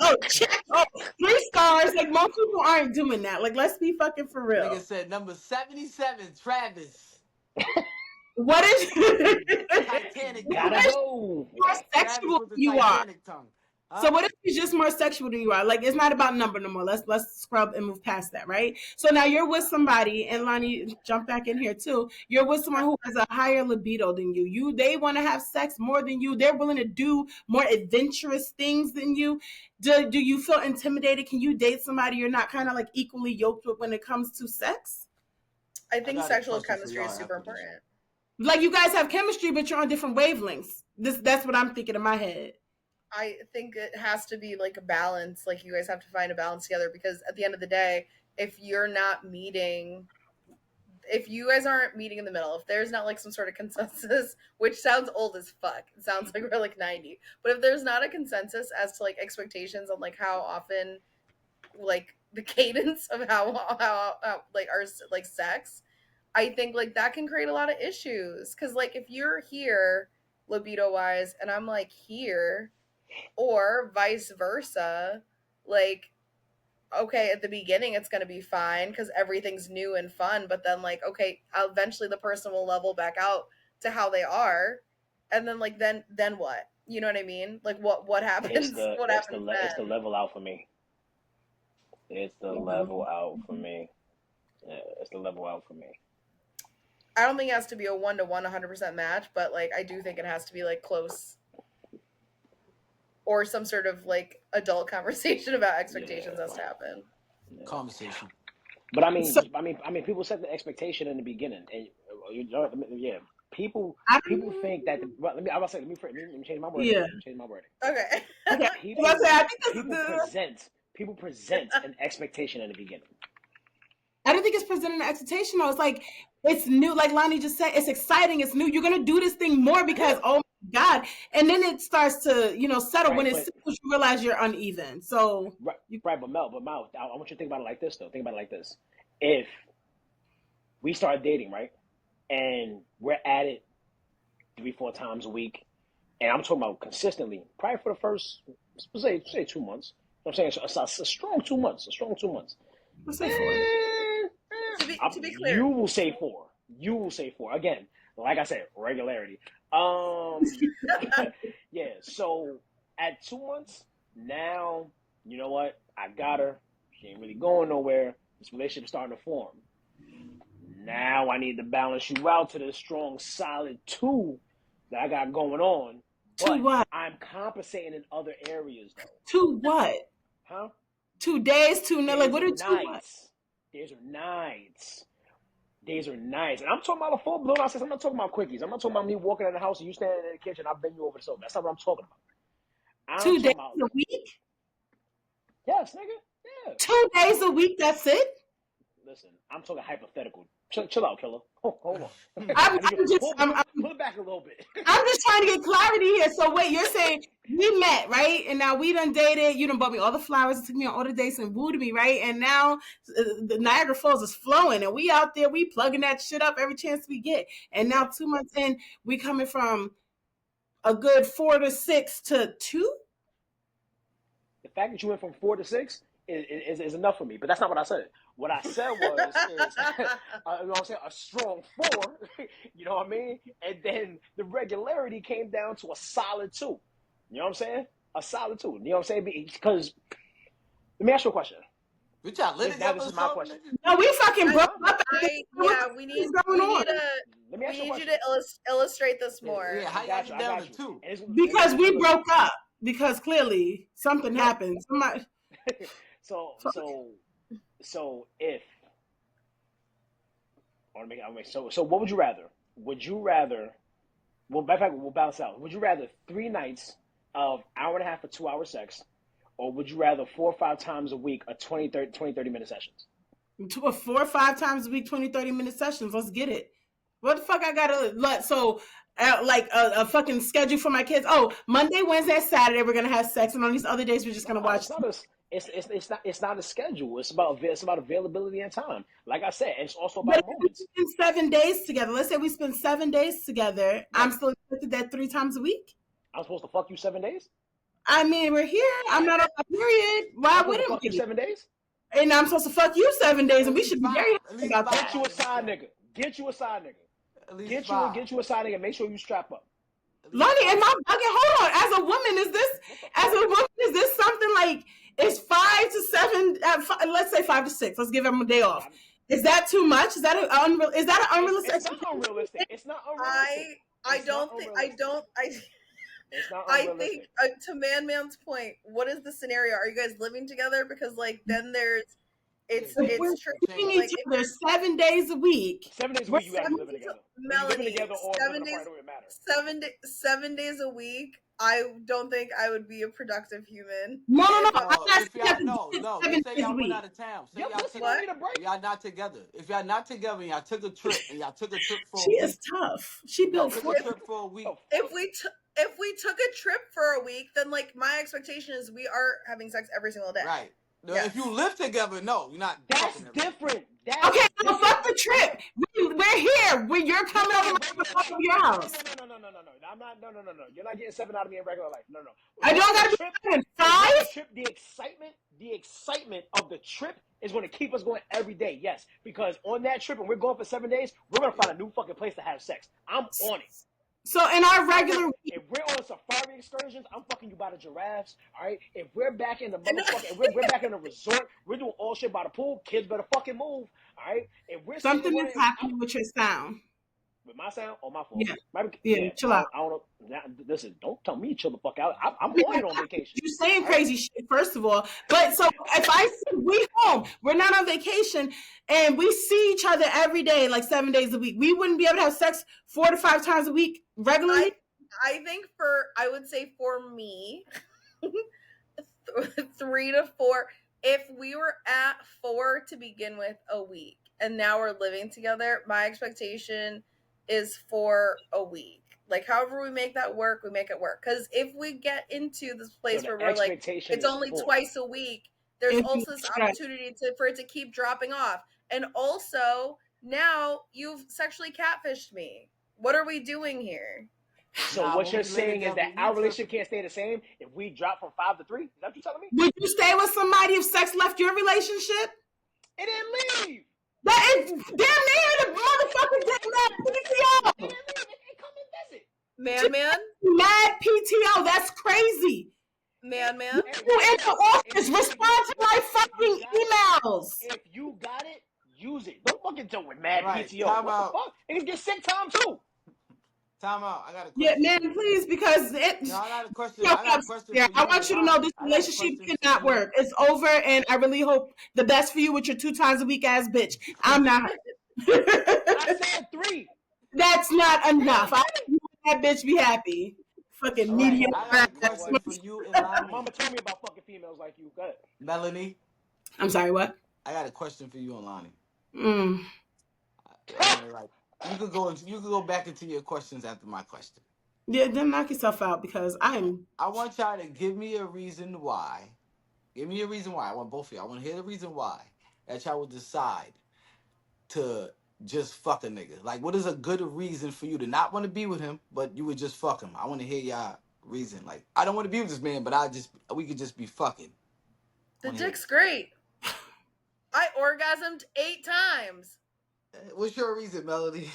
oh, check. Oh, 3 stars. Like, most people aren't doing that. Like, let's be fucking for Nigga real. said number 77, Travis. What is, Titanic what Gotta tongue. is go. more Travis sexual with the than you are? Titanic tongue. So Huh? what if she's just more sexual than you are? Like, it's not about number no more. Let's scrub and move past that, right? So now you're with somebody, and Lonnie, jump back in here too. You're with someone who has a higher libido than you. They want to have sex more than you. They're willing to do more adventurous things than you. Do you feel intimidated? Can you date somebody you're not kind of like equally yoked with when it comes to sex? I I think got a sexual question for chemistry is y'all super after this. important. Like you guys have chemistry, but you're on different wavelengths. That's what I'm thinking in my head. I think it has to be like a balance. Like you guys have to find a balance together because at the end of the day, if you're not meeting, if you guys aren't meeting in the middle, if there's not like some sort of consensus, which sounds old as fuck, it sounds like we're like 90, but if there's not a consensus as to like expectations on like how often, like the cadence of how like our like sex, I think like that can create a lot of issues. Cause like if you're here libido wise and I'm like here, or vice versa, like okay, at the beginning it's going to be fine because everything's new and fun, but then like okay, eventually the person will level back out to how they are, and then like then what, you know what I mean, like what happens what happens It's the then. level out for me. It's the level out for me. Yeah, it's the level out for me. I don't think it has to be a 1-to-1 100% match, but like I do think it has to be like close, or some sort of like adult conversation about expectations Yeah, has to happen. yeah. Conversation. But So people set the expectation in the beginning, and you know, yeah, I people don't. think that. Well, let me. I was say, let me change my wording. Yeah. Let me change my wording. Okay. Okay. I People say I think this is people the. present people present an expectation in the beginning. I don't think it's presenting an expectation though. It's like it's new, like Lonnie just said, it's exciting, it's new. You're gonna do this thing more because oh my God. And then it starts to, settle when Right, it's but you realize you're uneven. So right, right, but Mel, I want you to think about it like this though. Think about it like this. If we start dating, right, and we're at it 3, 4 times a week, and I'm talking about consistently, probably for the first, say 2 months. You know what I'm saying a strong 2 months, let's say 4. To be clear, You will say 4. You will say 4 again. Like I said, regularity. Yeah. So at 2 months, now you know what? I got her. She ain't really going nowhere. This relationship is starting to form. Now I need to balance you out to this strong, solid 2 that I got going on. To But what? I'm compensating in other areas though. To what? Huh? 2 days, 2 nights. Like Days what are are 2 what? nights. Days are nights. Days are nice. And I'm talking about a full blown outfit. I'm not talking about quickies. I'm not talking about me walking in the house and you standing in the kitchen, I bend you over the sofa. That's not what I'm talking about. I'm 2 days talking about, a week? yes, nigga. Yeah. 2 days a week, that's it? Listen, I'm talking hypothetical. Chill out, killer. Hold on. I'm Pull it back a little bit. I'm just trying to get clarity here. So wait, you're saying we met, right? And now we done dated. You done bought me all the flowers and took me on all the dates and wooed me, right? And now the Niagara Falls is flowing, and we out there, we plugging that shit up every chance we get. And now 2 months in, we coming from a good 4 to 6 to 2. The fact that you went from 4 to 6 is enough for me, but that's not what I said. What I said was, you know what I'm saying, a strong 4, you know what I mean? And then the regularity came down to a solid 2. You know what I'm saying? A solid 2. You know what I'm saying? Because, let me ask you a question. We y'all live Now together this or is my something? question. No, we fucking broke up. we need Let me ask you a you question. to illustrate this more. Yeah, how I y'all got get you. down to 2? Because we broke up. Because clearly something happened. Somebody. So if I want to make so what would you rather? Would you rather? Well, matter of fact, we'll balance out. Would you rather 3 nights of hour and a half or 2 hour sex, or would you rather 4 or 5 times a week a 30 minute sessions? 4 or 5 times a week, 20, 30-minute sessions. Let's get it. What the fuck I gotta let? So, like a fucking schedule for my kids. Oh, Monday, Wednesday, Saturday, we're gonna have sex, and on these other days, we're just gonna No, watch. it's not a schedule. It's about availability and time. Like I said, it's also But about if we moments. spend 7 days together, let's say we spend 7 days together, Yeah. I'm still expected that 3 times a week. I'm supposed to fuck you 7 days. I mean, we're here. I'm not on a period. Why I'm supposed to wouldn't fuck you we? 7 days. And I'm supposed to fuck you 7 days, At and we least should be 5. very At happy least about 5. that. Get you a side nigga. Get you a side nigga. At least Get 5. you a side nigga. Make sure you strap up. Lonnie, am I bugging? Hold on. As a woman, is this something like it's 5 to 7? Let's say 5 to 6. Let's give them a day off. Is that too much? Is that an unrealistic? It's not unrealistic. It's not unrealistic. I don't think It's not I unrealistic. think to man's point, what is the scenario? Are you guys living together? Because like then there's it's We're tricky. seeing Like each other 7 days a week. 7 days a We're week, you guys living together. Whether you're living Melanie, together or living 7 days, apart, it don't matter. 7 days a week. I don't think I would be a productive human. No. I'm No, not if saying y'all to do it no, 7 let's say days a y'all went week. out of town. Say Your y'all pussy took don't need a break. y'all not together. If y'all not together and y'all took a trip for She a is week. tough. She Y'all built took for a trip for a week. Oh, if we took a trip for a week, then like my expectation is we are having sex every single day. Right. No, Yes. if you live together, no, you're not. that's fucking different. That's Okay, so different. fuck the trip. We're here. You're coming over to your house. No. I'm not. No. You're not getting 7 out of me in regular life. No. I don't gotta be 5. The excitement of the trip is going to keep us going every day. Yes, because on that trip, and we're going for 7 days, we're going to find a new fucking place to have sex. I'm on it. So in our regular week, If we're on safari excursions, I'm fucking you by the giraffes. All right. If we're back in the motherfucking, if we're back in the resort, we're doing all shit by the pool. Kids better fucking move. All right. If we're something is happening with your sound. with my sound or my phone, Yeah, chill out. I don't know. Now, listen, don't tell me chill the fuck out. I'm on it on vacation. You're saying crazy shit, first of all. But so if I say we home, we're not on vacation, and we see each other every day, like 7 days a week, we wouldn't be able to have sex 4 to 5 times a week regularly. I think I would say for me, 3 to 4. if we were at 4 to begin with a week and now we're living together, my expectation is for a week. Like, however we make that work, we make it work. Because if we get into this So place the where we're like, expectation it's is only 4. twice a week, there's If you also this stretch. opportunity for it to keep dropping off. And also, now you've sexually catfished me. What are we doing here? So Nah, what but you're we live saying is together. that our relationship can't stay the same if we drop from 5 to 3? Is that what you're telling me? Would you stay with somebody if sex left your relationship? It didn't leave. That is damn near the motherfucker getting mad It PTO. didn't leave. It come and visit. Man. Mad PTO. That's crazy. Man. You in the office, respond to my fucking emails. If you got it, use it. Don't fucking do it with mad All right, PTO. time What out. the fuck? Niggas get sick time too. Time out. I got a Yeah, question for man, you. please, because it. No, I got a question. Yo, I got a question yeah, for I you want and you to know Lonnie. this I got a relationship question for cannot you. work. It's over, and I really hope the best for you with your 2 times a week ass bitch. I'm not. I said 3. That's not enough. I that bitch be happy. Fucking All right, mediocre. I got a You know question what? for you and My Lonnie. mama told me about fucking females like you. Go ahead. Melanie, I'm sorry, what? I got a question for you and Lonnie. Mm. I want to like you could go back into your questions after my question. Yeah, then knock yourself out because I'm. I want y'all to give me a reason why. Give me a reason why. I want both of you. I want to hear the reason why that y'all would decide to just fuck a nigga. Like, what is a good reason for you to not want to be with him, but you would just fuck him? I want to hear y'all reason. Like, I don't want to be with this man, but we could just be fucking. The dick's great. I orgasmed 8 times. What's your reason, Melody?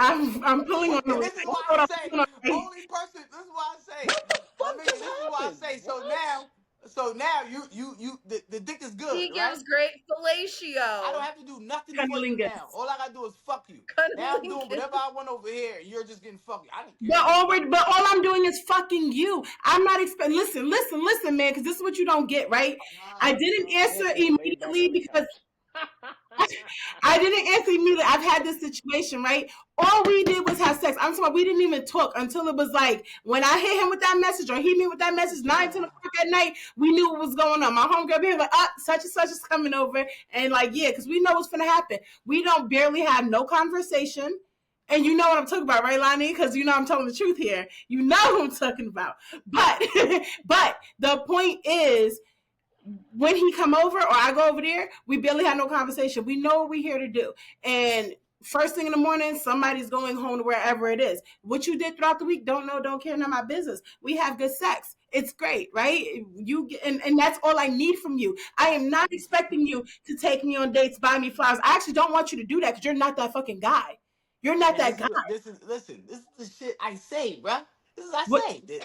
I'm pulling on And the. this is why Hold I on, say, hold on. only person. This is why I say, What the my fuck nigga. just This is why I happened? say. What? So now you the dick is good, He right? gives great I don't fellatio. have to do nothing for you now. Cunnilingus. All I gotta do is fuck you. Now I'm doing Cunnilingus. whatever I want over here, and you're just getting fucked. I don't care. But all I'm doing is fucking you. I'm not expecting. Listen, man, because this is what you don't get, right? I didn't answer Anthony laid back immediately on the because couch. I didn't answer immediately. I've had this situation, right? All we did was have sex. I'm talking about we didn't even talk until it was like when I hit him with that message or he me with that message, 9, 10 o'clock at night, we knew what was going on. My homegirl being like, such and such is coming over. And like, yeah, because we know what's gonna happen. We don't barely have no conversation. And you know what I'm talking about, right, Lonnie? Because you know I'm telling the truth here. You know what I'm talking about. But but the point is when he come over or I go over there, we barely have no conversation. We know what we're here to do. And first thing in the morning, somebody's going home to wherever it is. What you did throughout the week, don't know, don't care, none of my business. We have good sex. It's great, right? And that's all I need from you. I am not expecting you to take me on dates, buy me flowers. I actually don't want you to do that because you're not that fucking guy. You're not And that guy. this is listen. This is the shit I say, bruh. This is what I What? say.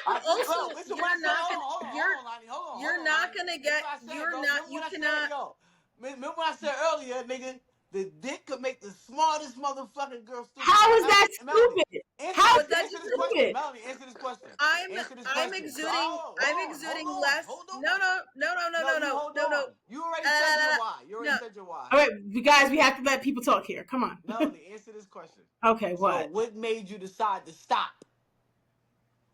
Also, Listen what I you're said. not gonna Hold on, Lonnie. Hold you're on, not Lonnie. gonna This is get what I said, you're bro. not Remember you what I said, cannot yo. Remember what I said earlier, nigga. The dick could make the smartest motherfucking girl stupid. How is that Melody, stupid? How is but that that answer this doesn't question. stupid? Melody, answer this question. Answer this I'm question. So, exuding hold on. less. No, No, you hold no. on. You already said your why. You already No. said your why. All right, you guys, we have to let people talk here. Come on. Melody, answer this question. Okay, So, what? what made you decide to stop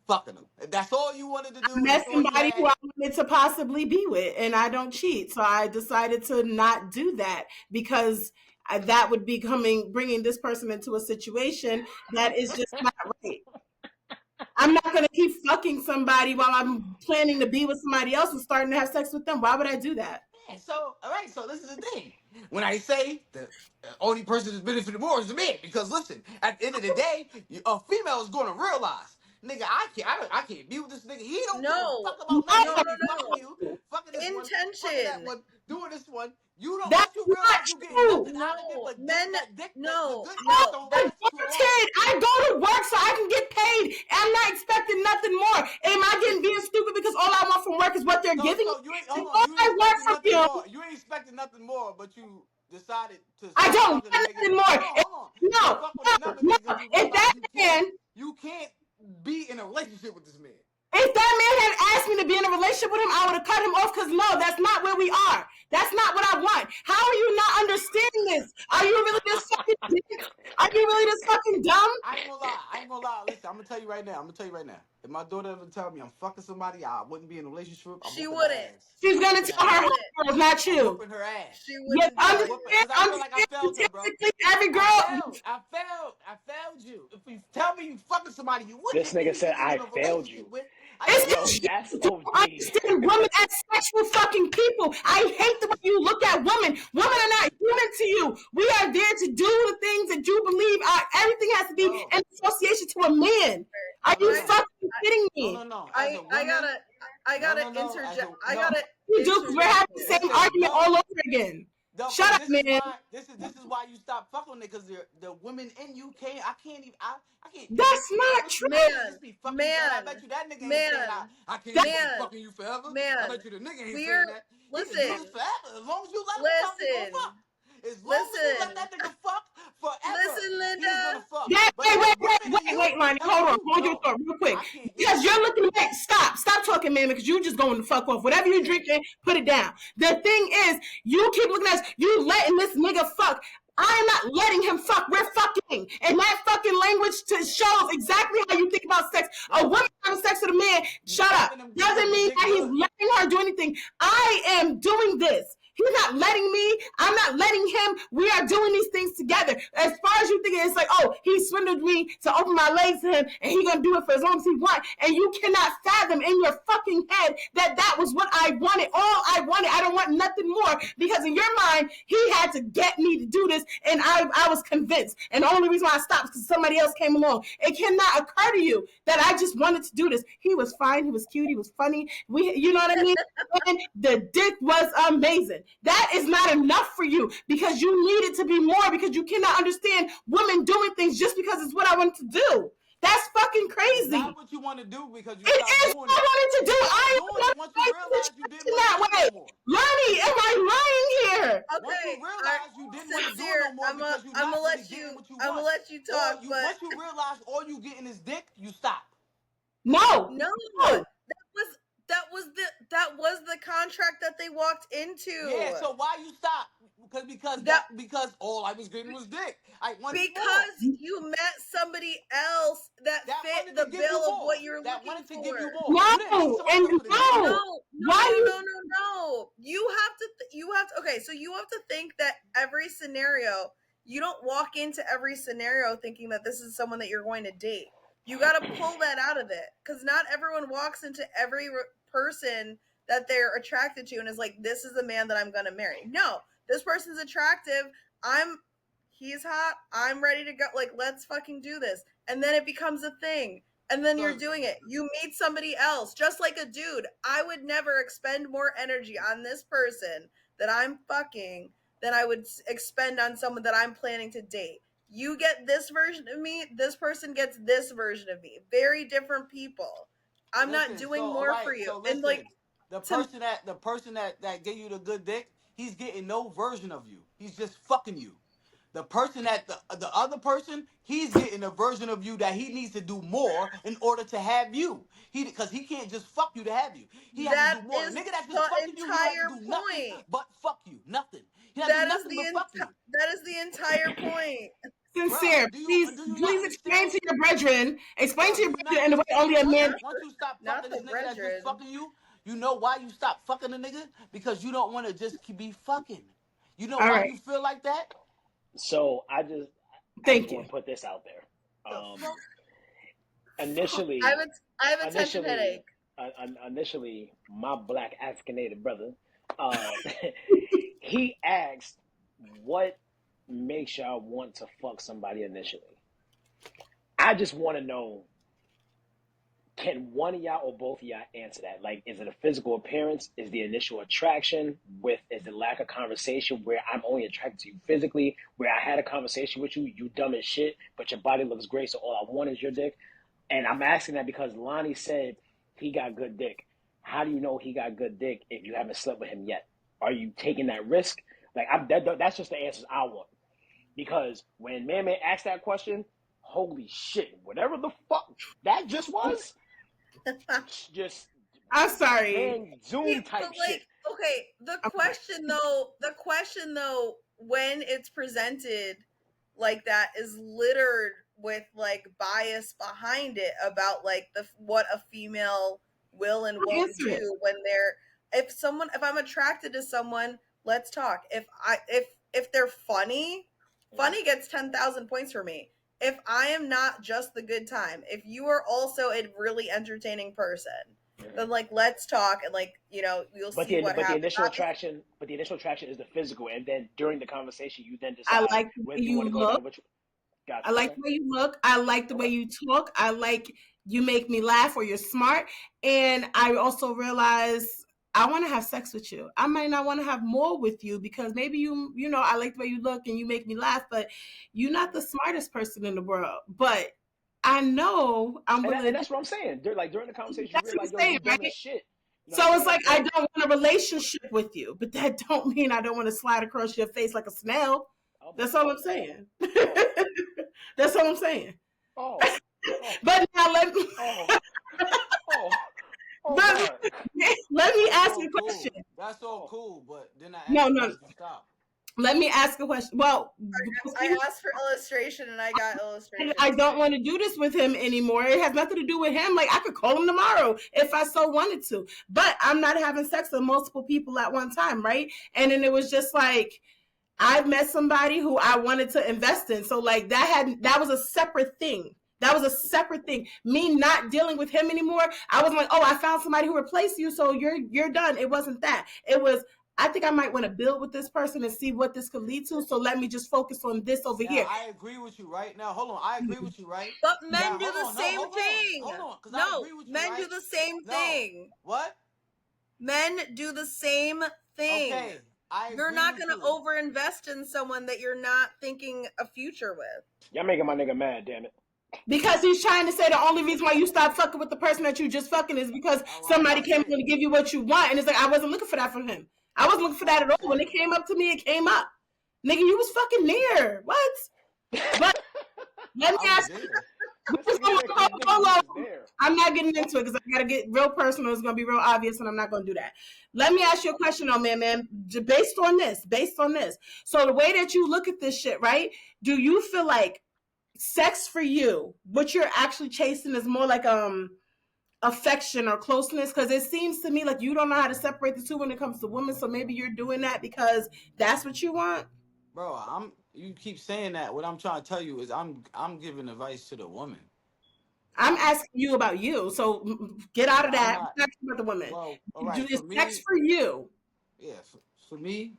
fucking them? If that's all you wanted to I do, and met that's all you somebody who had. I wanted to possibly be with, and I don't cheat. So I decided to not do that because that would be bringing this person into a situation that is just not right. I'm not going to keep fucking somebody while I'm planning to be with somebody else and starting to have sex with them. Why would I do that? Yeah, so, all right, so this is the thing. When I say the only person that's benefited more is the man, because listen, at the end of the day, a female is going to realize, nigga, I can't be with this nigga. He don't give a No. fuck about nothing. He No, could be fucking you, fucking this one, fucking that Intention. one, doing this one. You don't that's once you not realize you getting true. nothing out of it No. but dick. Men That dick, the no. good dick No. don't I That last too long. wanted. I go to work so I can get paid. I'm not expecting nothing more. Am I getting being stupid because all I want from work is what they're giving me? So you ain't hold And on. all You ain't I want expecting from nothing you, more. You ain't expecting nothing more, but you decided to I start don't fucking a want nigga. nothing more. Hold on. To No, fuck with another nigga because you If realize man, you can't be in a relationship with this man. if that man had asked me to be in a relationship with him, I would have cut him off because no, that's not where we are. That's not what I want. How are you not understanding this? Are you really this fucking dick? Are you really this fucking dumb? I ain't gonna lie. I ain't gonna lie. Listen, I'm gonna tell you right now. If my daughter ever tell me I'm fucking somebody, I wouldn't be in a relationship. I'm She whooping her wouldn't. ass. She's I'm gonna whooping her tell She her ass. wouldn't. homegirls, not I'm you. whooping her ass. She Yes, wouldn't do I'm it. whooping because I feel like I understand failed her, bro. statistically every I girl. failed. I failed you. If you tell me you fucking somebody you wouldn't This nigga said be in I a failed relationship you. with, I It's failed Yo, just you. that's you OD. don't understand women as sexual fucking people. I hate the way you look at women. Women are not human to you. We are there to do the things that you believe are. Everything has to be No, in association to a man. Are no, no, you I, no, fucking kidding no, me? no, no. As I, a I woman, gotta, I no, gotta no, no. As interject. a I no. gotta You do because we're interject having the here. same Listen, argument no. all over again. No, Shut because up, man. this is why you stop fucking with it, because the women in you can't. I can't even. I can't. That's not Listen, true. I can't Man, just be fucking you forever. I bet man, you that nigga ain't saying man, I can't That, just be man, fucking you forever. I man. bet you the nigga ain't saying We're that. He can do this listen, forever as long as you let him fuck. He gonna fuck. listen, As long as you let listen, that nigga fuck forever, listen, he's gonna Linda. fuck. that, But wait, it's the wait, wait, women in wait, you wait, Lonnie. telling Hold on. you Hold your no. thought real I quick. can't do Because that. you're looking at, stop talking, man, because you just going to fuck off. Whatever you're drinking, put it down. The thing is, you keep looking at us, you letting this nigga fuck. I'm not letting him fuck. We're fucking. And that fucking language shows exactly how you think about sex. A No, woman having sex with a man, you shut up. fucking him because Doesn't the mean dick that he's good. letting her do anything. I am doing this. He's not letting me. I'm not letting him. We are doing these things together. As far as you think it's like, oh, he swindled me to open my legs to him, and he's gonna do it for as long as he wants. And you cannot fathom in your fucking head that that was what I wanted. All I wanted. I don't want nothing more because in your mind, he had to get me to do this, and I was convinced. And the only reason why I stopped is because somebody else came along. It cannot occur to you that I just wanted to do this. He was fine. He was cute. He was funny. You know what I mean? And the dick was amazing. That is not enough for you because you need it to be more because you cannot understand women doing things just because it's what I want to do. That's fucking It's not crazy. what you want to do because you It stopped is doing what I it. wanted to do. You stopped I am doing not it once you making this realized you didn't in want to that do it no way. more. Lonnie, am I lying here? Once you Okay, I realize you didn't want to do it sincere. no more because you're I'm not gonna really let getting you. what you I'm gonna want, let you or talk, you but once you realize all you getting is dick, you stop. No. no, No. that was the contract that they walked Yeah, into. so why you stop? That Because all I was getting was dick. I wanted more. because you met somebody else that That fit wanted to the give you bill of more. what you're That looking wanted to give for. you more. You didn't meet No. somebody And else with a dick. no. Why you No. You have to. You have to. Okay, so you have to think that every scenario. You don't walk into every scenario thinking that this is someone that you're going to date. You got to pull that out of it because not everyone walks into every person that they're attracted to and is like, "This is the man that I'm going to marry." No, this person's attractive. He's hot. I'm ready to go. Like, let's fucking do this. And then it becomes a thing. And then you're So doing it. You meet somebody else, just like a dude. I would never expend more energy on this person that I'm fucking than I would expend on someone that I'm planning to date. You get this version of me, this person gets this version of me. Very different people. I'm not listen, so doing all more for right, you. so And like listen. The to person that gave you the good dick, he's getting no version of you. He's just fucking you. The person that the other person, he's getting a version of you that he needs to do more in order to have you. Because he can't just fuck you to have you. He has to that do more. The is nigga that's just the fucking you, he don't have to entire do nothing point. but fuck you. Nothing. He has to do That is nothing but fuck you. that is the entire point. Bruh, sincere? do you not Please explain understand? to your brethren. Explain to Bro, do your you not brethren in the way understand? only a man. Not Once you stop not fucking the this nigga that's just brethren. fucking you, you know why you stop fucking the nigga? Because you don't want to just be fucking. You know All why right. you feel like that? So I just Thank want you. to put this out there. The fuck? I Initially, have a tension initially, headache. initially, my black Africanated brother, uh, he asked, "What makes y'all want to fuck somebody initially?" I just want to know, can one of y'all or both of y'all answer that? Like, is it a physical appearance? Is the initial attraction? Is the lack of conversation where I'm only attracted to you physically? Where I had a conversation with you, you dumb as shit, but your body looks great, so all I want is your dick. And I'm asking that because Lonnie said he got good dick. How do you know he got good dick if you haven't slept with him yet? Are you taking that risk? Like, that's just the answers I want. Because when Man asked that question, holy shit, whatever the fuck that just was, just I'm sorry. pan zoom But type like shit. Okay, Okay. the question though, when it's presented like that, is littered with like bias behind it about like the what a female will and I'll won't answer it. do when they're if I'm attracted to someone, let's talk. If they're funny, Mhm. funny gets 10,000 points for me. If I am not just the good time, if you are also a really entertaining person, Mhm. then like let's talk and like you'll But see the what but the happens. initial attraction, is the physical, and then during the conversation, you then I decide like the whether way you want to you go look. down which. I Gotcha. like Okay. the way you look. I like the way Okay. you talk. I like you make me laugh or you're smart. And I also realize I want to have sex with you. I might not want to have more with you because maybe I like the way you look and you make me laugh, but you're not the Mhm. smartest person in the world. But I know I'm And willing. that's what I'm saying. During the conversation, you That's what realize, yo, I'm you saying, dumb as right? shit. You know what I'm So it's saying? like I But don't want a relationship with you, but that don't mean I don't want to slide across your face like a snail. oh my That's all I'm god. saying. Oh. That's all I'm saying. Oh. Oh. But now let me, Oh. Oh. Oh but god. let me That's ask all you a question. cool. That's all Oh. cool. But then I No, asked you, why no. did you stop? Let me ask a question. Well, I asked for illustration and I got and I illustrations don't today. want to do this with him anymore. It has nothing to do with him. Like I could call him tomorrow if I so wanted to, but I'm not having sex with multiple people at one time, right? And then it was just like I met somebody who I wanted to invest in. So like that was a separate thing. That was a separate thing. Me not dealing with him anymore. I was like, oh, I found somebody who replaced you, so you're done. It wasn't that. It was I think I might want to build with this person and see what this could lead to. So let me just focus on this over Now here. I agree with you, right? Now hold on, I agree with you, right? But Now men do hold the on, no, same thing. hold on, because I No, agree with you, men do right? the same No, thing. what? Men do the same thing. Okay, I You're agree not with going to you. overinvest in someone that you're not thinking a future with. Y'all making my nigga mad, damn it. Because he's trying to say the only reason why you stopped fucking with the person that you just fucking is because All right, somebody watch came this. in to give you what you want. And it's like, I wasn't looking for that from him. I wasn't looking for that at all. When Okay, it came up to me, it came up. Nigga, you was fucking near. What? But let me I was ask there. This nigga said, "Cause nigga, you hold was on. there." I'm not getting into it because I gotta get real personal. It's gonna be real obvious, and I'm not gonna do that. Let me ask you a question, though, man. Based on this. So the way that you look at this shit, right? Do you feel like sex for you, what you're actually chasing, is more like affection or closeness? Because it seems to me like you don't know how to separate the two when it comes to women. So maybe you're doing that because that's what you want. Bro, you keep saying that. What I'm trying to tell you is I'm giving advice to the woman. I'm I'm asking you about you. So get out of yeah, I'm that. not I'm asking about the women. well, all Do right, this for sex me, for you? yeah, for me,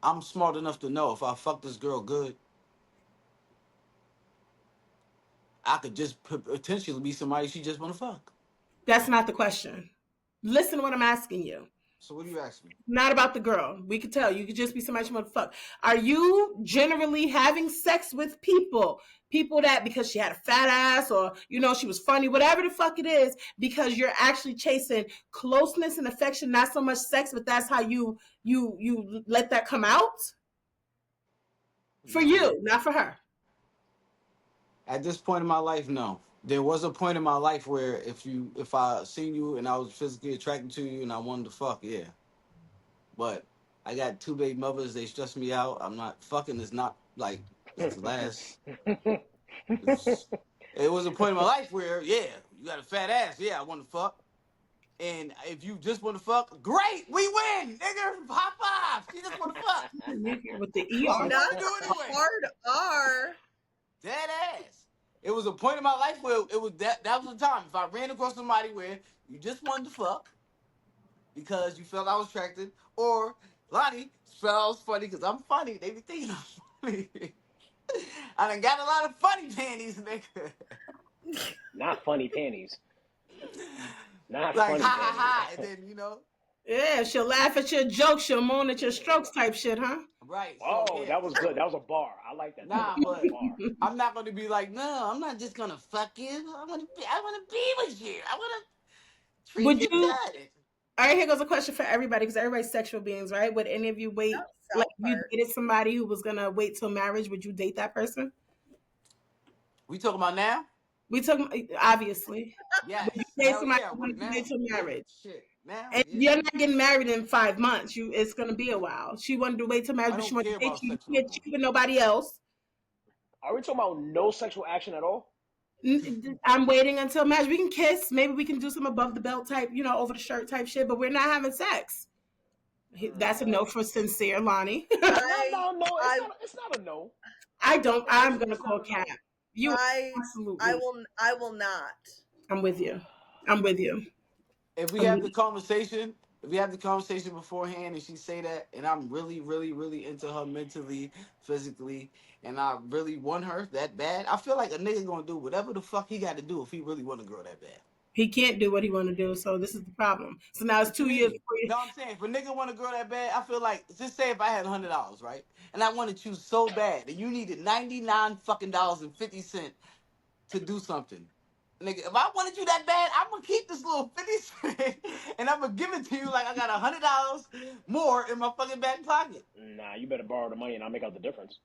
I'm smart enough to know if I fuck this girl good, I could just potentially be somebody she just wanna fuck. That's not the question. Listen to what I'm asking you. So what do you ask me? Not about the girl. We could tell. You could just be somebody you want to fuck. Are you generally having sex with people? People that because she had a fat ass or she was funny, whatever the fuck it is, because you're actually chasing closeness and affection, not so much sex, but that's how you let that come out for No. you, not for her. At this point in my life, no. There was a point in my life where if I seen you and I was physically attracted to you and I wanted to fuck, yeah. But I got two baby mothers, they stress me out. I'm not fucking is not like the last it's, it was a point in my life where, yeah, you got a fat ass, yeah, I want to fuck. And if you just want to fuck, great, we win, nigga. High five. She just want to fuck. With the What we ER. about to Not do anyway? hard R. Dead ass. It was a point in my life where it was that was the time. If I ran across somebody where you just wanted to fuck because you felt I was attracted, or Lonnie felt I was funny because I'm funny. They be thinking I'm funny. I done got a lot of funny panties, nigga. Not funny panties. Not Like funny ha ha panties. ha, and then Yeah, she'll laugh at your jokes, she'll moan at your strokes type shit, huh? right. So Oh, yeah, that was good. That was a bar. I like that. nah, That was a but bar. I'm not gonna be like, no, I'm not just gonna fuck you. I wanna be with you. I wanna treat Would you you good. All right, here goes a question for everybody because everybody's sexual beings, right? Would any of you That wait, like South if you Park. dated somebody who was gonna wait till marriage, would you date that person? We talking about now? We took obviously. Would you Yes. date Hell somebody yeah, I who would wanted to wait now. till marriage? Shit. Now, And yeah. you're not getting married in 5 months. It's gonna be a while. She wanted to wait till marriage, I but she don't wanted care to make about sure you sex no can't more. cheat with nobody else. Are we talking about no sexual action at all? I'm waiting until marriage. We can kiss. Maybe we can do some above the belt type, over the shirt type shit. But we're not having sex. That's a no Mm. for sincere, Lonnie. No, I no, no. It's I not. It's not a no. I don't. I'm gonna It's call not a Cap. no. You I absolutely. I will not. I'm with you. I'm with you. If we I'm have with the you. conversation, if we have the conversation beforehand and she say that, and I'm really, really, really into her mentally, physically, and I really want her that bad, I feel like a nigga gonna do whatever the fuck he got to do if he really want a girl that bad. He can't do what he want to do, so this is the problem. So now it's What you 2 years mean? before you. No, I'm saying if a nigga want a girl that bad, I feel like just say if I had $100, right, and I wanted you so bad, and you needed 99 fucking dollars and 50 cent to do something. Nigga, if I wanted you that bad, I'm gonna keep this little 50 cent and I'm gonna give it to you like I got $100 more in my fucking back pocket. Nah, you better borrow the money and I'll make out the difference.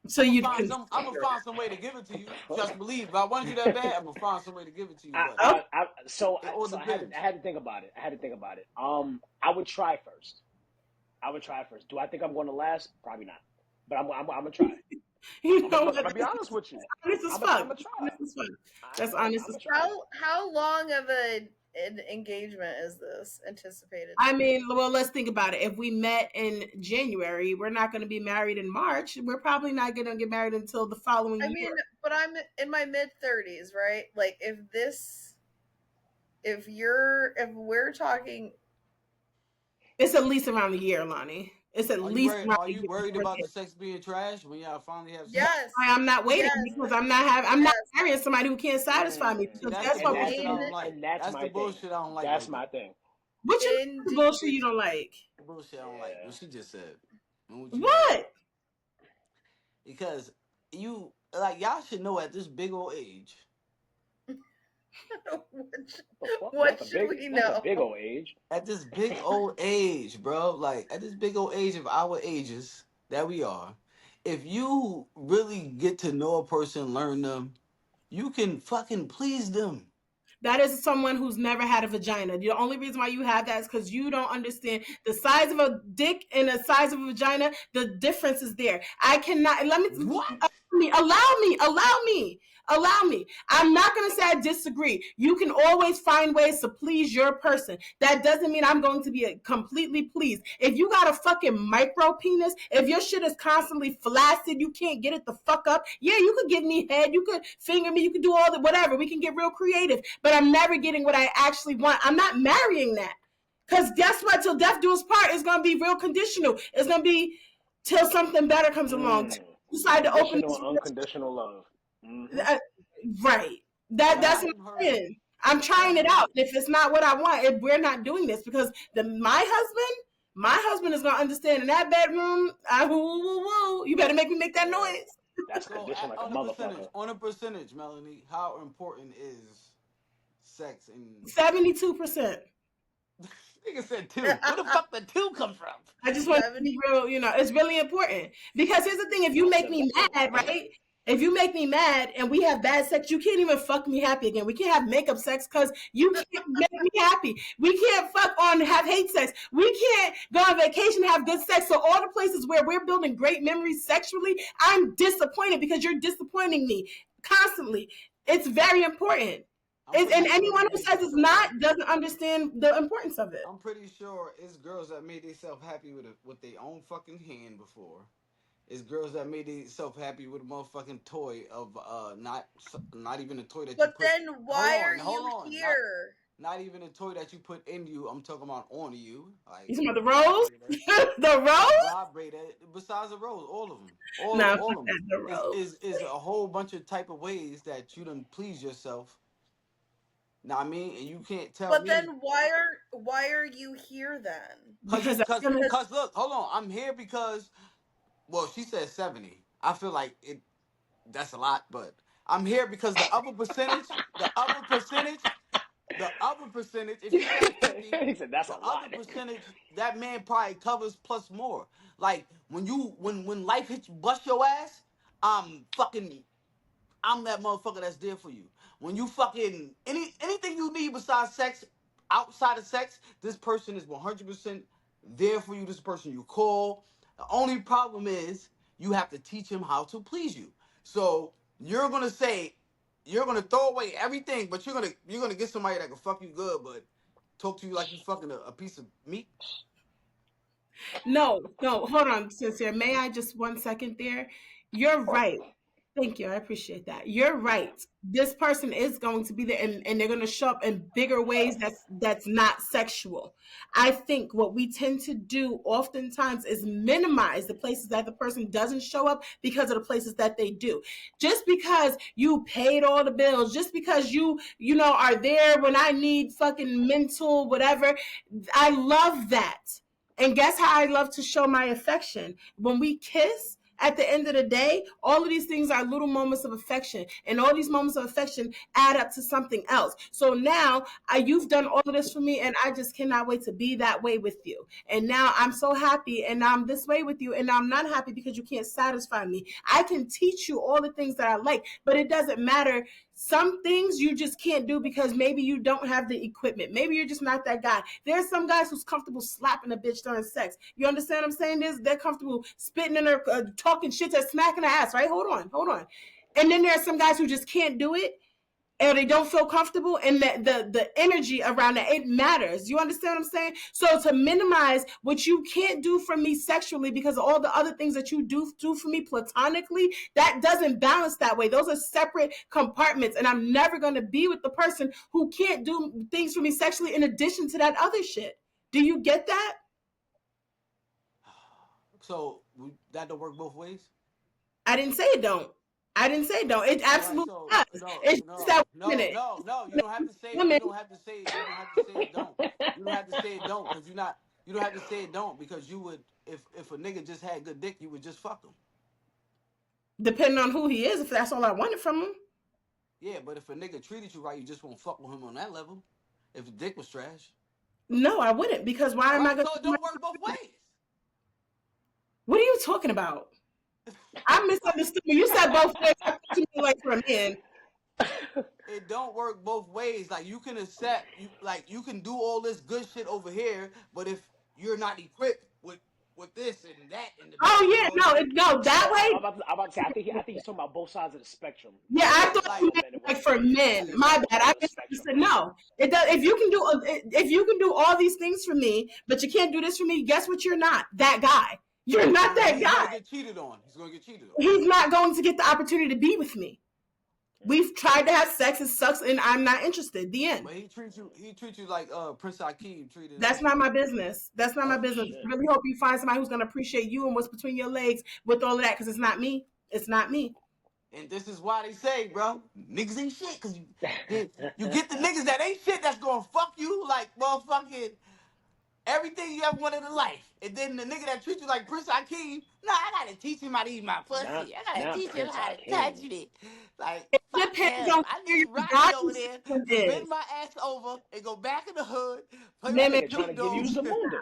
So you'd I'm gonna consider find some way to give it to you. Just believe. If I wanted you that bad, I'm gonna find some way to give it to you. I, But it. I, I, so, it all so I had to, depends. I had to think about it. I had to think about it. I would try first. I would try first. Do I think I'm going to last? Probably not. But I'm gonna try. You I'm know gonna, what? I'm gonna be honest with you. Honest as I'm gonna, fuck. I'm gonna try. Honest as fuck. That's I'm honest as gonna fuck. try. How long of an engagement is this anticipated I to be? mean, well, let's think about it. If we met in January, we're not going to be married in March. We're probably not going to get married until the following I year. mean, but I'm in my mid-30s, right? Like if we're talking. It's at least around a year, Lonnie. It's at least around Are a you year worried before about the this. sex being trash when y'all finally have sex? That's Yes. why I'm not waiting Yes. because I'm not Yes. marrying somebody who can't satisfy me. See, Because that's the guess what? That, bullshit I don't like. and that's That's the my thing. bullshit I don't like That's right my there. thing. What you In bullshit you don't like? The bullshit I don't like. Yeah. What she just said. And what you just said. What? Because you like y'all should know at this big old age. What the fuck? what should we That's a know? big old age. At this big old age, bro. Like at this big old age of our ages that we are, if you really get to know a person, learn them, you can fucking please them. That is someone who's never had a vagina. The only reason why you have that is because you don't understand the size of a dick and the size of a vagina. The difference is there. I cannot. Let me. What? Allow me. I'm not going to say I disagree. You can always find ways to please your person. That doesn't mean I'm going to be completely pleased. If you got a fucking micro penis, if your shit is constantly flaccid, you can't get it the fuck up. Yeah, you could give me head, you could finger me, you could do all the whatever. We can get real creative, but I'm never getting what I actually want. I'm not marrying that. Because guess what? Till death do us part, it's going to be real conditional. It's going to be till something better comes along. Decide to open Conditional, this unconditional love. Mm-hmm. uh, right. But That's I what am I'm heard. saying. I'm But trying I it am. out. If it's not what I want, if we're not doing this, because my husband is gonna understand in that bedroom. Woo, woo, woo. You better make me make that Yeah. noise. That's So conditioned like a motherfucker. on a percentage, Melanie, how important is sex in 72%. nigga said two. Where the fuck the two come from? I just want to 70. be real, it's really important. Because here's the thing, if you I make said me that too. mad, right? If you make me mad and we have bad sex, you can't even fuck me happy again. We can't have makeup sex because you can't make me happy. We can't have hate sex. We can't go on vacation and have good sex. So all the places where we're building great memories sexually, I'm disappointed because you're disappointing me constantly. It's very important. I'm And pretty sure anyone who it's says it's girls. not doesn't understand the importance of it. I'm pretty sure it's girls that made themselves happy with their own fucking hand before. It's girls that made themselves happy with a motherfucking toy of not even a toy that you But put. then why are Hold you on, here? not even a toy that you put in you. I'm talking about on you, You like talking about the a rose? vibrator, The a rose? vibrator. Besides the rose, all of them, No, all of them. the Is rose. a whole bunch of type of ways that you done please yourself. Now I mean, and you can't tell But me then why are you here then? Because I'm gonna. Because cause look, hold on, I'm here because well, she said 70. I feel like that's a lot, but I'm here because the other percentage, if she got 50, He said that's a the lot. other percentage, that man probably covers plus more. Like when life hits you, bust your ass, I'm fucking I'm that motherfucker that's there for you. When you fucking anything you need besides sex, outside of sex, this person is 100% there for you. This person you call. The only problem is you have to teach him how to please you. So you're gonna throw away everything, but you're gonna get somebody that can fuck you good, but talk to you like you fucking a piece of meat. No, no, hold on, sincere. May I just 1 second there? You're right. Thank you. I appreciate that. You're right. This person is going to be there, and they're going to show up in bigger ways that's not sexual. I think what we tend to do oftentimes is minimize the places that the person doesn't show up because of the places that they do. Just because you paid all the bills, just because you know are there when I need fucking mental whatever, I love that. And guess how I love to show my affection? When we kiss, at the end of the day, all of these things are little moments of affection, and all these moments of affection add up to something else. So now you've done all of this for me, and I just cannot wait to be that way with you. And now I'm so happy, and I'm this way with you, and I'm not happy because you can't satisfy me. I can teach you all the things that I like, but it doesn't matter. Some things you just can't do because maybe you don't have the equipment. Maybe you're just not that guy. There's some guys who's comfortable slapping a bitch during sex. You understand what I'm saying? They're comfortable spitting in her, talking shit, to smacking her ass, right? Hold on, hold on. And then there are some guys who just can't do it, or they don't feel comfortable, and the energy around it, it matters. You understand what I'm saying? So to minimize what you can't do for me sexually because of all the other things that you do for me platonically, that doesn't balance that way. Those are separate compartments, and I'm never going to be with the person who can't do things for me sexually in addition to that other shit. Do you get that? So that don't work both ways. I didn't say it don't. I didn't say it don't. It All right, absolutely so does. no, It's just no, that no, no, no. You don't have to say it. women, You don't have to say it. You don't have to say it. Don't. You don't have to say it. Don't, because you're not. You don't have to say it. Don't, because you would. If a nigga just had good dick, you would just fuck him. depending on who he is, if that's all I wanted from him. Yeah, but if a nigga treated you right, you just won't fuck with him on that level. If the dick was trash. No, I wouldn't, because why All am I right, going so it don't work both ways. What are you talking about? I misunderstood you. You said both ways. I thought you meant like for a man. It don't work both ways. Like you can accept you can do all this good shit over here, but if you're not equipped with this and that and the Oh back, yeah, no, no, that So way. I'm about to say, I think he's talking about both sides of the spectrum. Yeah, I yeah, thought you like meant Men and like women. for I men. think he's talking My about both bad. sides I of the spectrum. misunderstood. No, it does. If you can do all these things for me, but you can't do this for me, guess what? You're not that guy. You're not that he's gonna guy. get cheated on. He's gonna get cheated on. He's not going to get the opportunity to be with me. We've tried to have sex. It sucks, and I'm not interested. The end. But he treats you like Prince Akeem treated That's not Alicia. my business. That's not my Oh business. shit. I really hope you find somebody who's going to appreciate you and what's between your legs with all of that, because it's not me. It's not me. And this is why they say, bro, niggas ain't shit, cause you get the niggas that ain't shit that's gonna fuck you like motherfucking everything you ever wanted in life. And then the nigga that treats you like Prince Akeem, nah, I gotta teach him how to eat my not pussy. I gotta not teach him Prince how to touch Hakeem. it. Like, It fuck depends him. on I where need your Rodney value over there system to bend is. my ass over and go back in the hood, play That with Limit. some nigga trying Joe to give you Dope. some molding.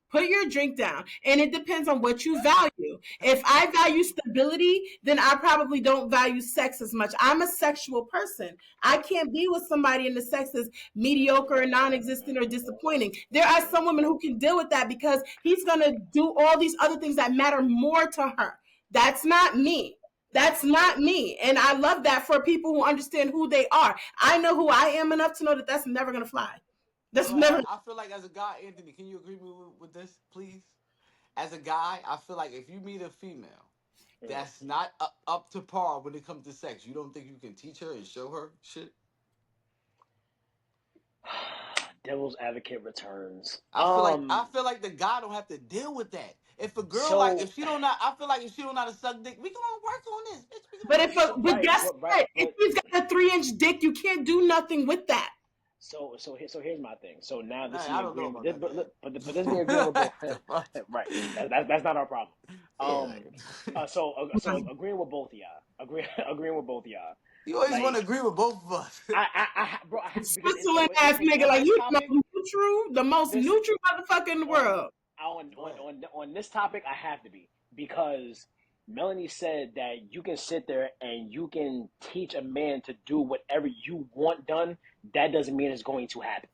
Put your drink down. And it depends on what you value. If I value stability, then I probably don't value sex as much. I'm a sexual person. I can't be with somebody and the sex is mediocre or non existent or disappointing. There are some women who can deal with that because he's going to do all these other things that matter more to her. That's not me. That's not me. And I love that for people who understand who they are. I know who I am enough to know that that's never going to fly. That's Bro, never. I feel like as a guy, Anthony, can you agree with this, please? As a guy, I feel like if you meet a female Mm. that's not up to par when it comes to sex, you don't think you can teach her and show her shit? Devil's advocate returns. I feel like the guy don't have to deal with that. If a girl like So if she don't not I feel like if she don't know how to suck dick, we gonna work on this, bitch. We But gonna but right, guess what? If but he's got a 3 inch dick, you can't do nothing with that. so here's my thing. So now this Nah, is I me don't know agreeing with about this, that, man. but this is me agreeing with both. The fuck? Right. That's not our problem. Yeah, Um. like, So agreeing with both of y'all. Agreeing with both of y'all. you always want to Like agree with both of us. bro, I have to because Switzerland ass nigga, on like this you the topic, most neutral, the most this neutral motherfucker in the on world. Go ahead. on this topic, I have to be because Melanie said that you can sit there and you can teach a man to do whatever you want done. That doesn't mean it's going to happen.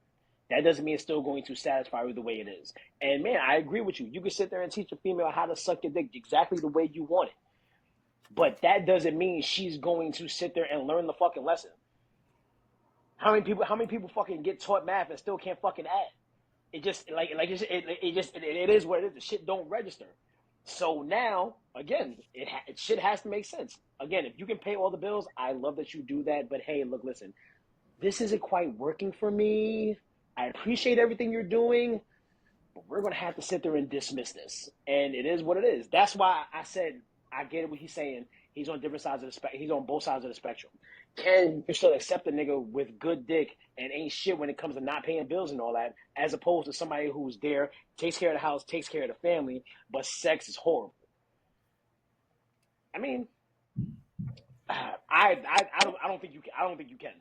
that doesn't mean it's still going to satisfy you the way it is. And man, I agree with you. You can sit there and teach a female how to suck your dick exactly the way you want it. But that doesn't mean she's going to sit there and learn the fucking lesson. How many people fucking get taught math and still can't fucking add? It just it is what it is. The shit don't register. So now, again, shit has to make sense. Again, if you can pay all the bills, I love that you do that. But hey, look, listen, this isn't quite working for me. I appreciate everything you're doing, but we're gonna have to sit there and dismiss this. And it is what it is. That's why I said I get what he's saying. He's on different sides of the spectrum. He's on both sides of the spectrum. Can you still accept a nigga with good dick and ain't shit when it comes to not paying bills and all that, as opposed to somebody who's there, takes care of the house, takes care of the family, but sex is horrible? I mean, I don't think you can. I don't think you can.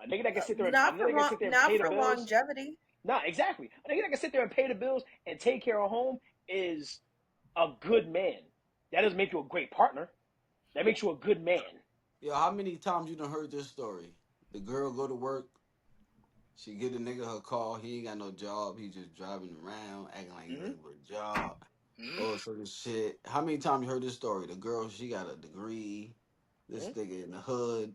A nigga that can sit there and pay not the for bills. longevity. Nah, exactly. A nigga that can sit there and pay the bills and take care of home is a good man. That doesn't make you a great partner. That makes you a good man. Yo, how many times you done heard this story? The girl go to work, she get a nigga her car, he ain't got no job, he just driving around, acting like he Mm-hmm. looking for a job, Mm-hmm. all sort of shit. How many times you heard this story? The girl, she got a degree, this Mm-hmm. nigga in the hood,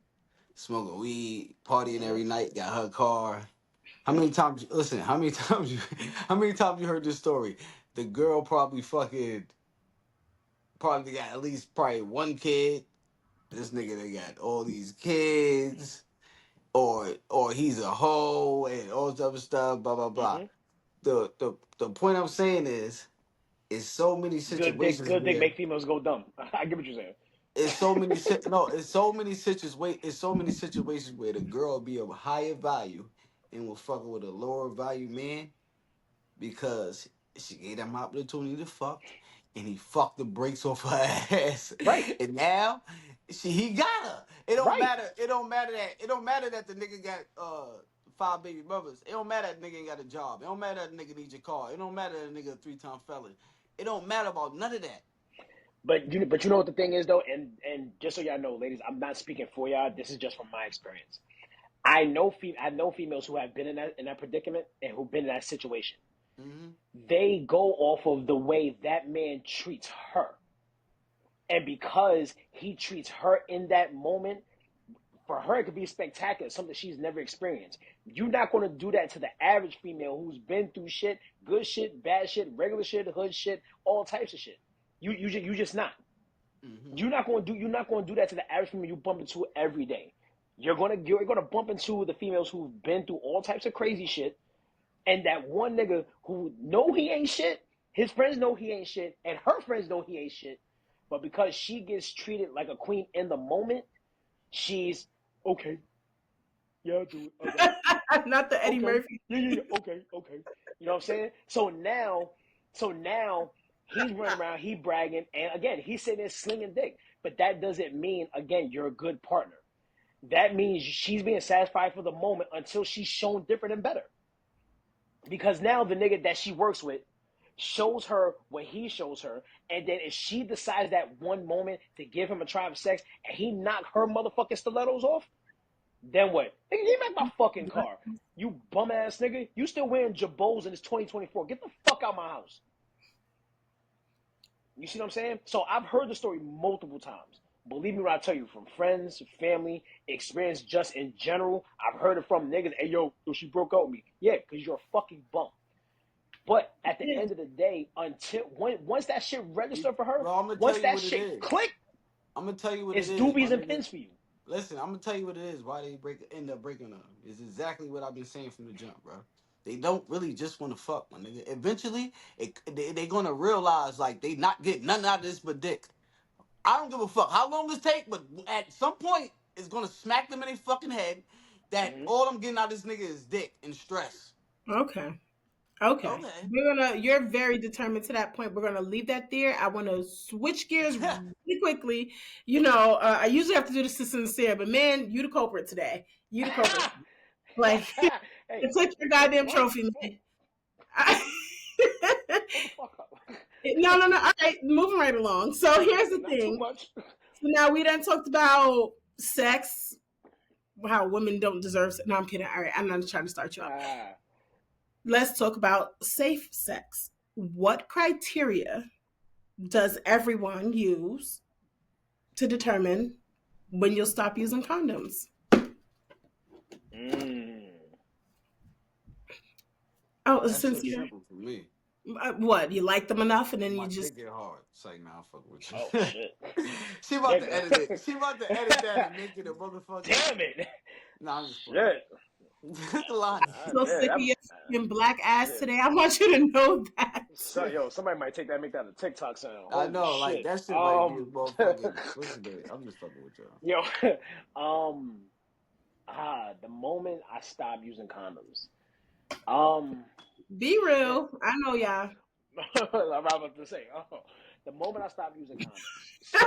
smoking weed, partying Mm-hmm. every night, got her car. How Mm-hmm. many times? Listen, how many times you? How many times you heard this story? The girl probably got at least probably one kid. This nigga they got all these kids, or he's a hoe and all this other stuff. Blah blah blah. Mm-hmm. The point I'm saying is so many situations Good dick where make females go dumb. I get what you're saying. it's so many no, it's so many situations where the girl will be of higher value and will fuck with a lower value man because she gave him opportunity to fuck, and he fucked the brakes off her ass, Right. and now he got her. It don't Right. matter. It don't matter that the nigga got 5 baby mothers. It don't matter that nigga ain't got a job. It don't matter that nigga needs your car. It don't matter that nigga a 3-time felon. It don't matter about none of that. But you know what the thing is though, and just so y'all know, ladies, I'm not speaking for y'all. This is just from my experience. I know females who have been in that predicament and who've been in that situation. Hmm. They go off of the way that man treats her. And because he treats her in that moment, for her it could be spectacular, something she's never experienced. You're not going to do that to the average female who's been through shit, good shit, bad shit, regular shit, hood shit, all types of shit. You just not. Hmm. You're not going to do that to the average female you bump into every day. You're gonna bump into the females who've been through all types of crazy shit, and that one nigga who know he ain't shit, his friends know he ain't shit, and her friends know he ain't shit. But because she gets treated like a queen in the moment, she's okay. Yeah, I'll do it. I got it. Not the Eddie Okay. Murphy. Yeah. Okay. Okay. You know what I'm saying? So now he's running around, he bragging, and again, he's sitting there slinging dick. But that doesn't mean, again, you're a good partner. That means she's being satisfied for the moment until she's shown different and better. Because now the nigga that she works with shows her what he shows her, and then if she decides that one moment to give him a try of sex and he knock her motherfucking stilettos off, then what? Nigga, give me back my fucking car. You bum ass nigga. You still wearing Jabos and it's 2024. Get the fuck out my house. You see what I'm saying? So I've heard the story multiple times. Believe me when I tell you, from friends, family, experience just in general. I've heard it from niggas. Hey, yo, she broke up with me. Yeah, because you're a fucking bum. But at the Yeah. end of the day, once that shit registered for her, Bro, I'm gonna tell once you that what it shit is. click, I'm gonna tell you what it it's is, my doobies and nigga. pins for you. Listen, I'm gonna tell you what it is. Why they end up breaking up? It's exactly what I've been saying from the jump, bro. They don't really just want to fuck, my nigga. Eventually, they gonna realize like they not getting nothing out of this but dick. I don't give a fuck how long it take, but at some point, it's gonna smack them in their fucking head that Mm-hmm. all I'm getting out of this nigga is dick and stress. Okay. Okay. Okay. You're very determined to that point. We're gonna leave that there. I wanna switch gears really quickly. I usually have to do this to Sincere, but man, you the culprit today. You the culprit. Like Hey, it's like your what? goddamn What? trophy, What? man. Hold the fuck up. No, no, no. All right, moving right along. So here's the Not too thing. much. So now we done talked about sex, how women don't deserve sex. No, I'm kidding. All right, I'm not trying to start you off. Ah. let's talk about safe sex. What criteria does everyone use to determine when you'll stop using condoms? Mm. Oh, That shit's sincere. simple for me. What, you like them enough and then My you just dick get hard. It's like, nah, fuck with Oh you. shit, She about to edit it. nigga. She about to edit that and make it a motherfucking. Damn it. Nah, I'm just playing. Shit. Lonnie. so Yeah, sick of that, your fucking black ass shit. today. I want you to know that. So, yo, somebody might take that, and make that a TikTok sound. I Holy know, like shit. that shit might be a motherfucking. What's the name? I'm just fucking with y'all. Yo, um, the moment I stopped using condoms, um, Be shit. real. I know y'all. I'm about to say, the moment I stopped using condoms. So,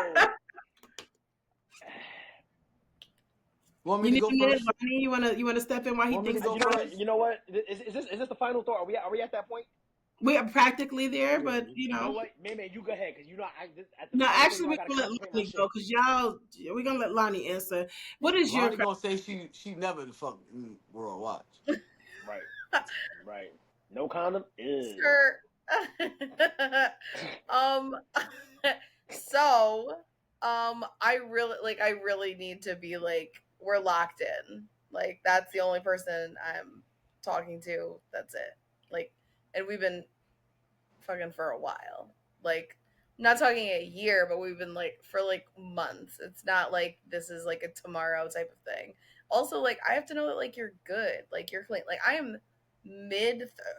Want me You to need go a minute, first? Lonnie? You wanna step in while he Want me to thinks go you know about it? what? first? You know what? Is this the final thought? Are we at that point? We are practically there, Yeah. but You know what, man, you go ahead, because you know at the no, same time, you actually know I we're gotta gonna let concentrate my Lonnie go shit. because y'all we're gonna let Lonnie answer. What is your Lonnie gonna say she never fucking World Watch. Right, right. No condom. Ew. Sure. um so I really need to be like, we're locked in. Like, that's the only person I'm talking to. That's it. Like, and we've been fucking for a while. Like, I'm not talking a year, but we've been like for like months. It's not like this is like a tomorrow type of thing. Also, like, I have to know that like you're good, like you're clean. Like, I am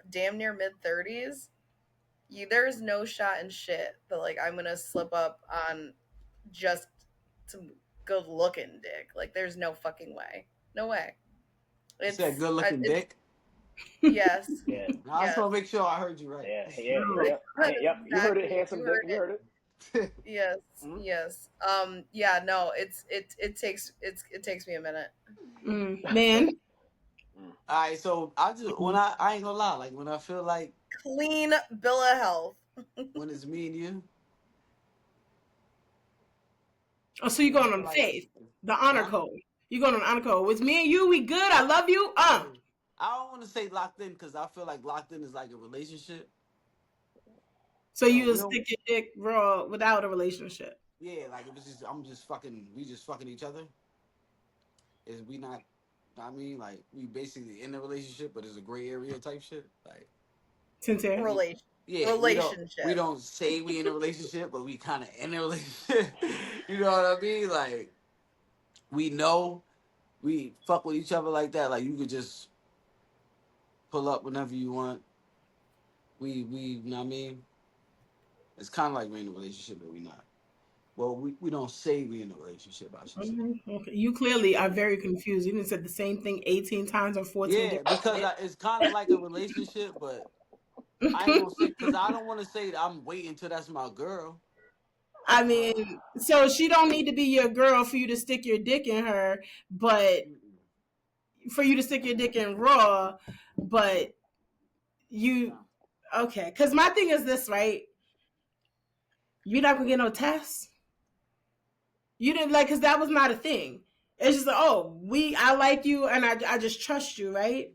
damn near mid 30s. There's no shot in shit that like I'm gonna slip up on just some good looking dick. Like, there's no fucking way. No way. You said good looking It's dick. yes. Yeah, Now, I just Yes. want to make sure I heard you right. yeah, yeah, no? yep, That is yep. You heard it, exactly, handsome you dick. heard You it. heard it. Yes. Mhm. Yes. Yeah, no, it takes me a minute. Man, Mm. All right, so I just I ain't gonna lie, like when I feel like Clean bill of health. when it's me and you, oh, so you're when I going feel on like faith, the honor huh? code. You're going on honor code. With me and you, we good. I love you. Yeah. I don't want to say locked in because I feel like locked in is like a relationship. So So you we will don't. stick your dick raw without a relationship. Yeah, like if it's just I'm just fucking, we just fucking each other. Is we not? I mean, like we basically in a relationship, but it's a gray area type shit. Like Sincere. we, Relation yeah, we relationship. don't say we in a relationship, but we kind of in a relationship. You know what I mean? Like we know we fuck with each other like that. Like you could just pull up whenever you want. You know what I mean? It's kind of like we're in a relationship, but we not. Well, we don't say we in a relationship, I should say. Okay. You clearly are very confused. You even said the same thing 18 times or 14 Yeah, because different it's kind of like a relationship, but I ain't gonna say because I don't want to say that I'm waiting till that's my girl. I Uh, mean, so she don't need to be your girl for you to stick your dick in her, but mm-mm. for you to stick your dick in raw, but you Nah. okay. Cause my thing is this, right? You're not gonna get no tests. You didn't like, cause that was not a thing. It's just like, oh, I like you and I just trust you, right?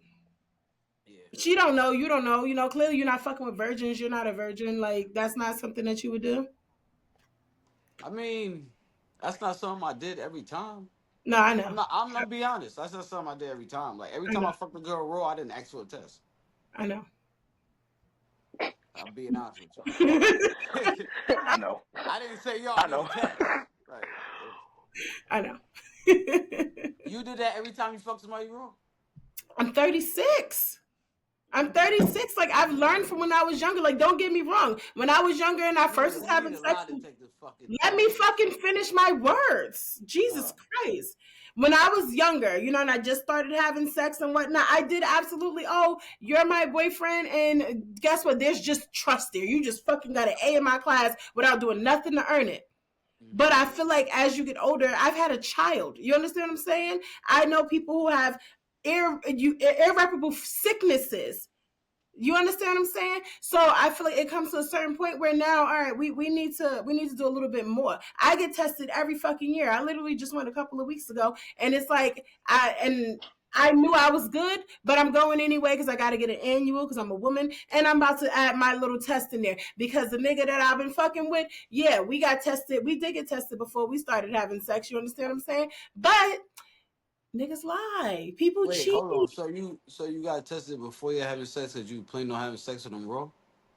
Yeah. She don't know, you don't know, clearly you're not fucking with virgins, you're not a virgin, like that's not something that you would do. I mean, that's not something I did every time. No, I know. I'm gonna be honest. That's not something I did every time. Like every I time know. I fucked a girl raw, I didn't ask for a test. I know. I'm being honest with y'all. I know. I didn't say yo, I I need a know. test. Like if I know. you did that every time you fucked somebody raw. I'm 36. I'm 36. Like I've learned from when I was younger. Like don't get me wrong. When I was younger and I first was You need having a sex, lie detector fucking let me test. fucking finish my words. Jesus Uh, Christ. When I was younger, and I just started having sex and whatnot, I did absolutely, oh, you're my boyfriend. And guess what? There's just trust there. You just fucking got an A in my class without doing nothing to earn it. But mm-hmm. I feel like as you get older, I've had a child. You understand what I'm saying? I know people who have irreparable sicknesses. You understand what I'm saying? So I feel like it comes to a certain point where now, all right, we need to do a little bit more. I get tested every fucking year. I literally just went a couple of weeks ago, and it's like I knew I was good, but I'm going anyway because I got to get an annual because I'm a woman, and I'm about to add my little test in there because the nigga that I've been fucking with, yeah, we got tested. We did get tested before we started having sex. You understand what I'm saying? But niggas lie. People Wait, cheat. hold on. So you got tested before you having sex because you planned on having sex with them raw,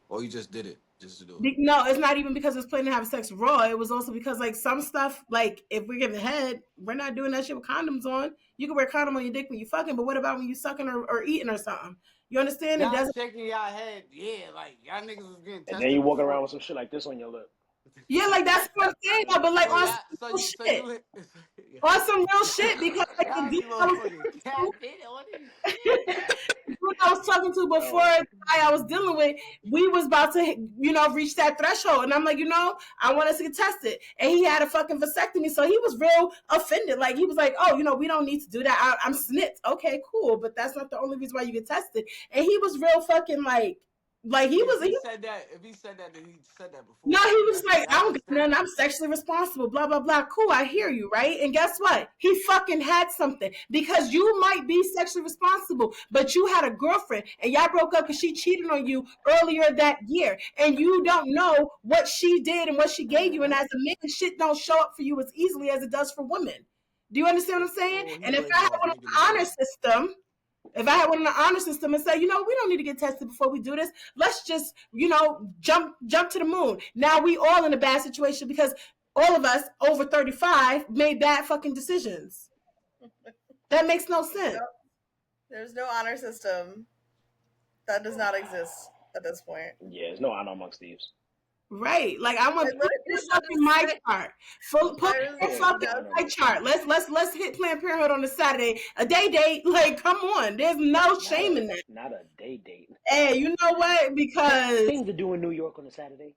or you just did it just to do it? No, it's not even because it's planning to have sex raw. It was also because like some stuff, like if we're giving head, we're not doing that shit with condoms on. You can wear a condom on your dick when you fucking, but what about when you sucking or eating or something? You understand? It Y'all doesn't. shaking y'all head, yeah, like y'all niggas was getting And then you tested walking before. around with some shit like this on your lip. Yeah, like that's what I'm saying though. But like So on y'all, some so real you, so shit, you, on some real shit, because like the y'all dude be I was motherfucking talking capping on this shit. to, what I was talking to before Yo, the guy I was dealing with, we was about to, reach that threshold. And I'm like, I want us to get tested. And he had a fucking vasectomy. So he was real offended. Like, he was like, oh, we don't need to do that. I'm snit. Okay, cool. But that's not the only reason why you get tested. And he was real fucking like he See, if was, he said that, then he said that no, before. he was That's like, I that's don't his get none. thing. I'm sexually responsible. Blah blah blah. Cool, I hear you, right? And guess what? He fucking had something because you might be sexually responsible, but you had a girlfriend and y'all broke up because she cheated on you earlier that year, and you don't know what she did and what she gave you. And Mm-hmm. as a man, shit don't show up for you as easily as it does for women. Do you understand what I'm saying? Oh, he And if breaking I had off, one of making it the honor clear. system, if I had one in the honor system and say, we don't need to get tested before we do this. Let's just, jump to the moon. Now we all in a bad situation because all of us over 35 made bad fucking decisions. That makes no sense. Yep. There's no honor system. That does not exist at this point. yeah, there's no honor amongst thieves. Right. Like I I want put literally me was about fucking to my say chart. Put me there's in Yeah, there's fucking no no honor my amongst chart. thieves. Let's hit Planned Parenthood on a Saturday. A day date. Like, come on. There's no shame in that. Not a day date. Hey, you know what? Because Things to do in New York on a Saturday.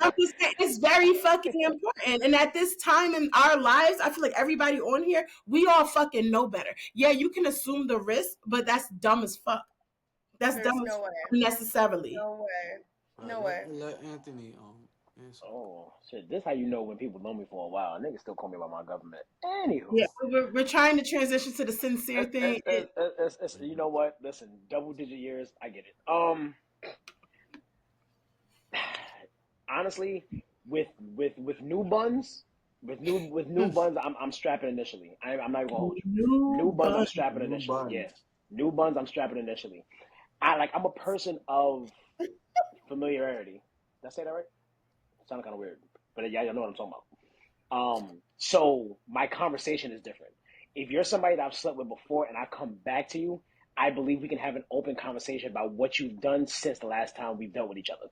I'm just saying it's very fucking important. And at this time in our lives, I feel like everybody on here, we all fucking know better. Yeah, you can assume the risk, but that's dumb as fuck. That's there's dumb as no fuck way. unnecessarily. No way. All right, No let way. let Anthony answer. Oh shit! This how you know when people know me for a while. Niggas still call me by my government. Yeah, Anywho, we're trying to transition to the sincere thing. you know what? Listen, double digit years, I get it. Honestly, with new buns, with new buns, I'm strapping initially. I'm not even gonna hold you. New New buns, I'm bud. strapping New initially. Yeah, buns. new buns, I'm strapping initially. I'm a person of familiarity. Did I say that right? It sounded kind of weird, but yeah, you know what I'm talking about. So my conversation is different. If you're somebody that I've slept with before and I come back to you, I believe we can have an open conversation about what you've done since the last time we've dealt with each other.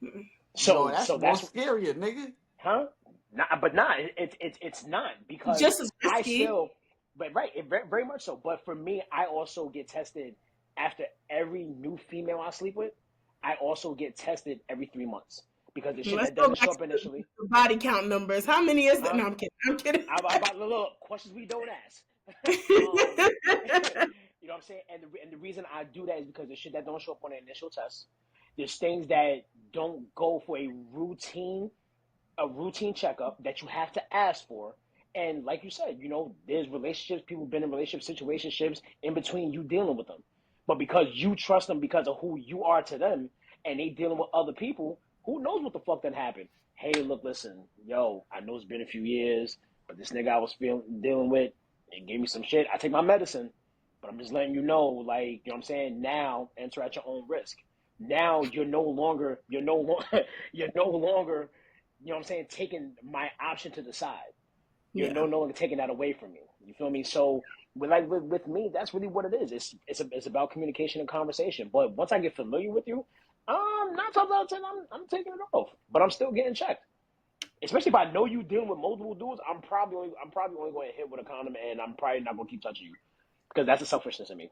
No, So, that's so more that's scarier, nigga. huh? Nah, but not. It's not because Just as I risky. still, but right, very, very much so. But for me, I also get tested after every new female I sleep with. I also get tested every 3 months because the shit Let's that go doesn't back show to up initially, the body count numbers. How many is that? huh? No, I'm kidding. I'm kidding. I'm about to look questions we don't ask. You know what I'm saying? And the reason I do that is because the shit that don't show up on the initial test, there's things that don't go for a routine checkup that you have to ask for. And like you said, there's relationships, people been in relationships, situationships in between you dealing with them. But because you trust them because of who you are to them and they dealing with other people, who knows what the fuck that happened? Hey, look, listen, yo, I know it's been a few years, but this nigga I was dealing with, it gave me some shit. I take my medicine, but I'm just letting you know, like, you know what I'm saying? Now enter at your own risk. Now you're no longer, you know what I'm saying, taking my option to the side. You're Yeah. no longer taking that away from me. You feel me? So with me, that's really what it is. It's about communication and conversation. But once I get familiar with you, 9 times out of 10, I'm taking it off. But I'm still getting checked. Especially if I know you dealing with multiple dudes, I'm probably only going to hit with a condom, and I'm probably not going to keep touching you because that's a selfishness in me.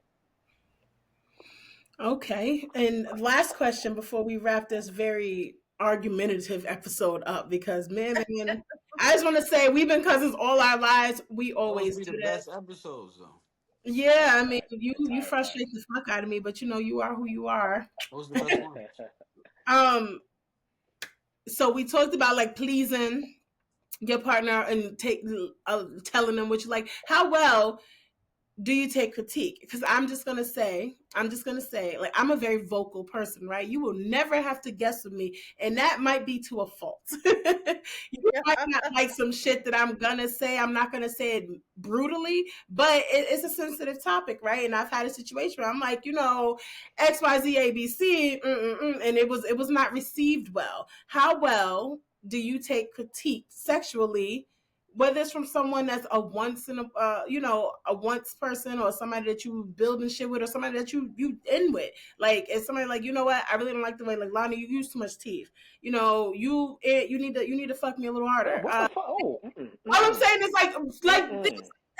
Okay. And last question before we wrap this very argumentative episode up, because man, I just want to say we've been cousins all our lives. We Those always be do the best this. episodes, though. Yeah, I mean, Fact. you Entire frustrate facts. the fuck out of me, but you are who you are. Those the best ones. Um, so we talked about like pleasing, your partner and telling them what you like. How well do you take critique? Because like, I'm a very vocal person, right? You will never have to guess with me, and that might be to a fault. You might not like some shit that I'm gonna say. I'm not gonna say it brutally, but it's a sensitive topic, right? And I've had a situation where I'm like, X, Y, Z, A, B, C, and it was not received well. How well do you take critique sexually, whether it's from someone that's a once in a once person, or somebody that you building shit with, or somebody that you in with? Like, it's somebody like, what, I really don't like the way, like, Lonnie, you use too much teeth. You need to fuck me a little harder. What the fuck? Oh, All I'm saying is, like things like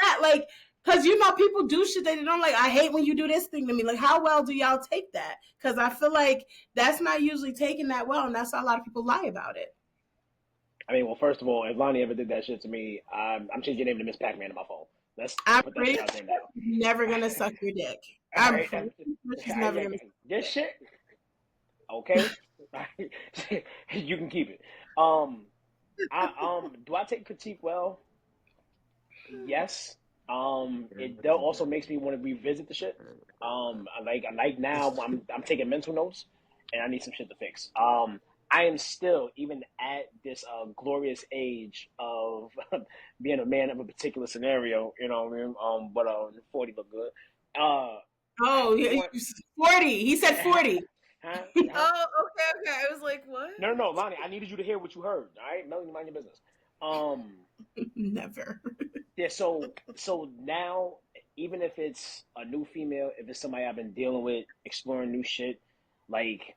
that, like, because people do shit they don't like. I hate when you do this thing to me. Like, how well do y'all take that? Because I feel like that's not usually taken that well, and that's why a lot of people lie about it. I mean, well, first of all, if Lonnie ever did that shit to me, I'm changing your name to Miss Pac-Man on my phone. Let's I'm put that pretty shit sure out there now. she's never gonna suck your dick. All I'm right, pretty sure she's never gonna suck your this dick. shit, okay? You can keep it. Um, do I take critique well? Yes. It also makes me want to revisit the shit. I like now I'm taking mental notes, and I need some shit to fix. I am still even at this glorious age of being a man of a particular scenario. You know what I mean? But 40 look good. I Oh, yeah, want 40. He said 40. huh? Huh? Oh, okay. I was like, what? No, Lonnie. I needed you to hear what you heard. All right, Melanie, mind your business. Um, Never. Yeah, so now, even if it's a new female, if it's somebody I've been dealing with, exploring new shit, like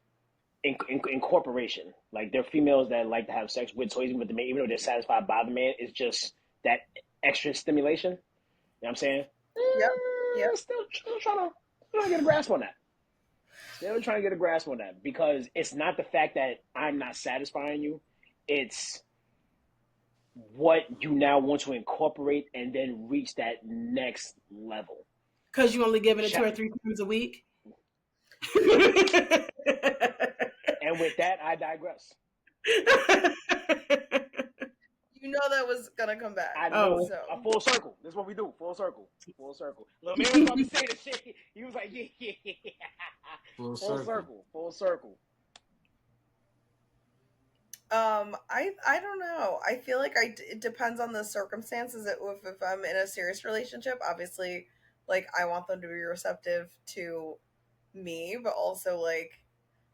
incorporation, like there are females that like to have sex with toys with the man, even though they're satisfied by the man, it's just that extra stimulation. You know what I'm saying? Yep. Yep. Still trying to get a grasp on that. Still trying to get a grasp on that because it's not the fact that I'm not satisfying you, it's what you now want to incorporate and then reach that next level. Because you only giving it 2 or 3 times a week. And with that, I digress. You know that was gonna come back. I Oh. know So a full circle. This is what we do. Full circle. Full circle. Little man was about to say the shit. He was like, yeah. Full Full circle. circle. Full circle. I don't know. I feel like it depends on the circumstances. If I'm in a serious relationship, obviously, like I want them to be receptive to me, but also like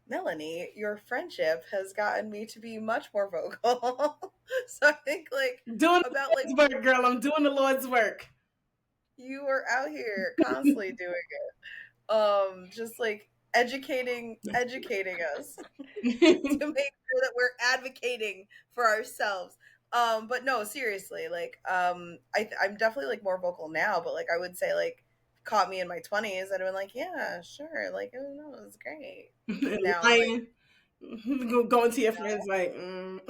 Melanie, your friendship has gotten me to be much more vocal. So I think like Doing the about like Lord's work, girl. I'm doing the Lord's work. you are out here constantly doing it. Just like educating us to make sure that we're advocating for ourselves. But no, seriously, like I'm definitely like more vocal now, but like I would say like caught me in my 20s, I'd have been like, yeah, sure, like oh no, it was great. And now I'm like, Lying. Going to your no, friends like, it's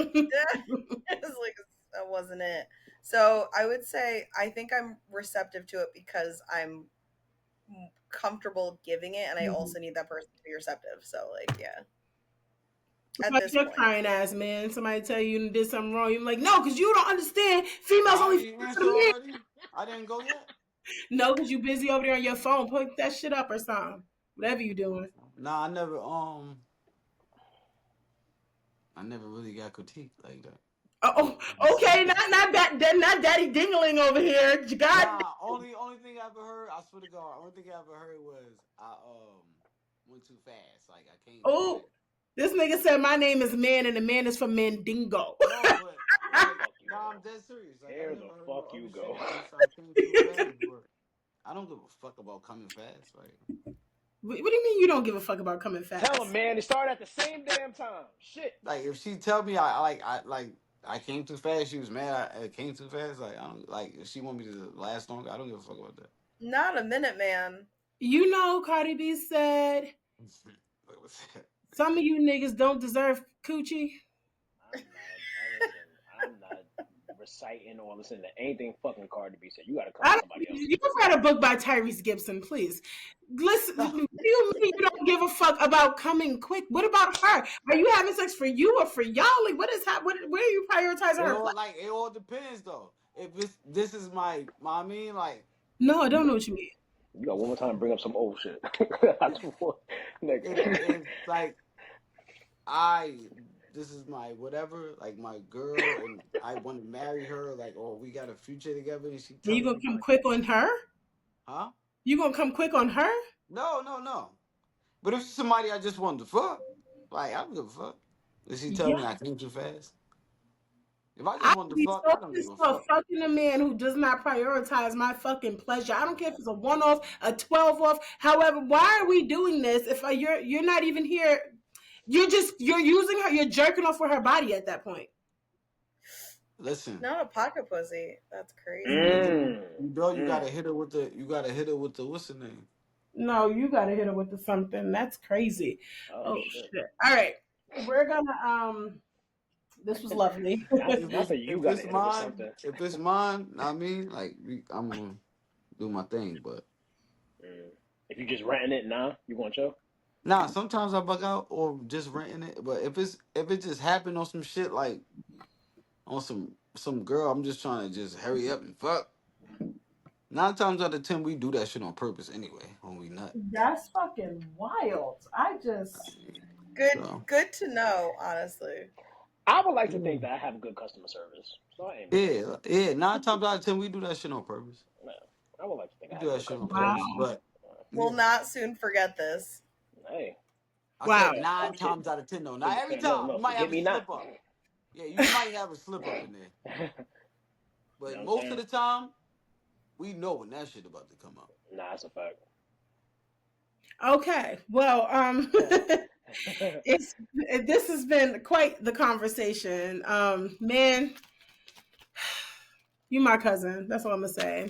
like that wasn't it. So I would say I think I'm receptive to it because I'm comfortable giving it, and I also need that person to be receptive. So like, yeah, at like this your point. crying ass, man. Somebody tell you did something wrong. You're like, no, because you don't understand. Females I only already fuck to answered the men. already. I didn't go yet. No, because you busy over there on your phone. Put that shit up or something. Whatever you doing. Nah, I never really got critiqued like that. Oh, okay. Not daddy dingling over here. God. Nah, only thing I ever heard, I swear to God, only thing I ever heard was I went too fast. Like I came too Oh, fast. this nigga said my name is Man and the man is from Mandingo. No, but Here the like, fuck you nah, go. I'm dead serious. Like I Here the never heard no fuck you other go. shit. Just I came too fast, but I don't give a fuck about coming fast. Like What do you mean you don't give a fuck about coming Tell him, fast? man. It started at the same damn time. Shit. if she tell me I came too fast, she was mad. I came too fast. Like I don't like if she want me to last longer. I don't give a fuck about that. Not a minute, man. You know, Cardi B said Like, what's that? some of you niggas don't deserve coochie. I'm not. I listen. I'm not reciting or listening to anything fucking Cardi B said. You gotta come I with don't, somebody else. you've read a book by Tyrese Gibson, please. Listen, what No, do you mean you don't give a fuck about coming quick? What about her? Are you having sex for you or for y'all? Like, what is where are you prioritizing her? it all depends though. If this is my I mean like No, I don't know what you mean. You got one more time to bring up some old shit. That's what, nigga. if like I this is my whatever, like my girl, and I want to marry her, like, oh, we got a future together, and she Are you telling gonna me come like, quick on her? huh? You gonna come quick on her? No, no, no. But if it's somebody I just wanted to fuck, like I don't give a fuck. If she tell Yeah. me I came too fast, if I I just wanted would to be fuck, so I don't give pissed a off fuck. fucking a man who does not prioritize my fucking pleasure. I don't care if it's a 1 off, a 12 off. However, why are we doing this if you're not even here? You're using her. You're jerking off with her body at that point. Listen, Not a pocket pussy. That's crazy. Mm, you gotta mm. hit her with the what's the name? No, you got to hit her with the something. That's crazy. Oh Oh shit. shit! All right, we're gonna This was lovely. Not that you If gotta it's hit it with mine, something. I mean, like I'm gonna do my thing, but Mm. If you just renting it, nah, you gonna chill? nah. Sometimes I bug out or just renting it, but if it just happened on some shit like on some girl, I'm just trying to just hurry up and fuck. 9 times out of 10, we do that shit on purpose anyway when we nut. That's fucking wild. I just So Good to know, honestly. I would like to think yeah, that I have good customer service, so I ain't mad. yeah. 9 times out of 10, we do that shit on purpose. Man, I would like to think We I do have that good shit on customer wow, purpose. service. But We'll yeah, not soon forget this. Hey, I wow. said oh, oh nine shit. times out of ten though. Not every No, time. no, You might forget have a me not. slip up. Yeah, you might have a slip up in there. You know But what I'm most of saying? the time, we know when that shit about to come out. Nah, that's a fact. Okay, well, it's this has been quite the conversation. Man, you my cousin. That's all I'm gonna say.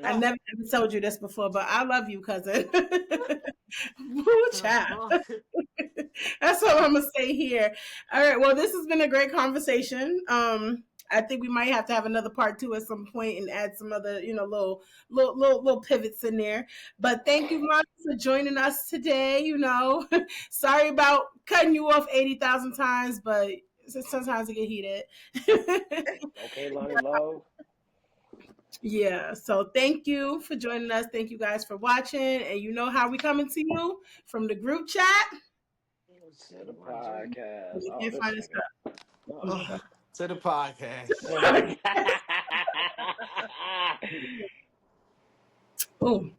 I No. never ever told you this before, but I love you, cousin. Woo, child. That's all I'm gonna say here. All right. Well, this has been a great conversation. I think we might have to have another part two at some point and add some other, little pivots in there. But thank you, Monica, for joining us today. Sorry about cutting you off 80,000 times, but sometimes it get heated. Okay, Lonnie Love. Yeah. So thank you for joining us. Thank you guys for watching. And you know how we coming to you from the group chat. To the My dream. podcast. You Oh, can't this find us. nigga. Oh, Oh my Oh, god. to the podcast. Oh.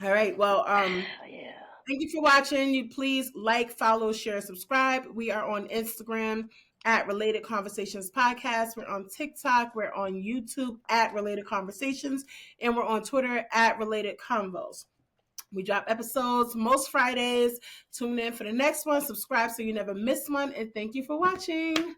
All right. Well, yeah. thank you for watching. You please like, follow, share, subscribe. We are on Instagram at Related Conversations Podcast. We're on TikTok. We're on YouTube at Related Conversations. And we're on Twitter at Related Convos. We drop episodes most Fridays. Tune in for the next one. Subscribe so you never miss one. And thank you for watching.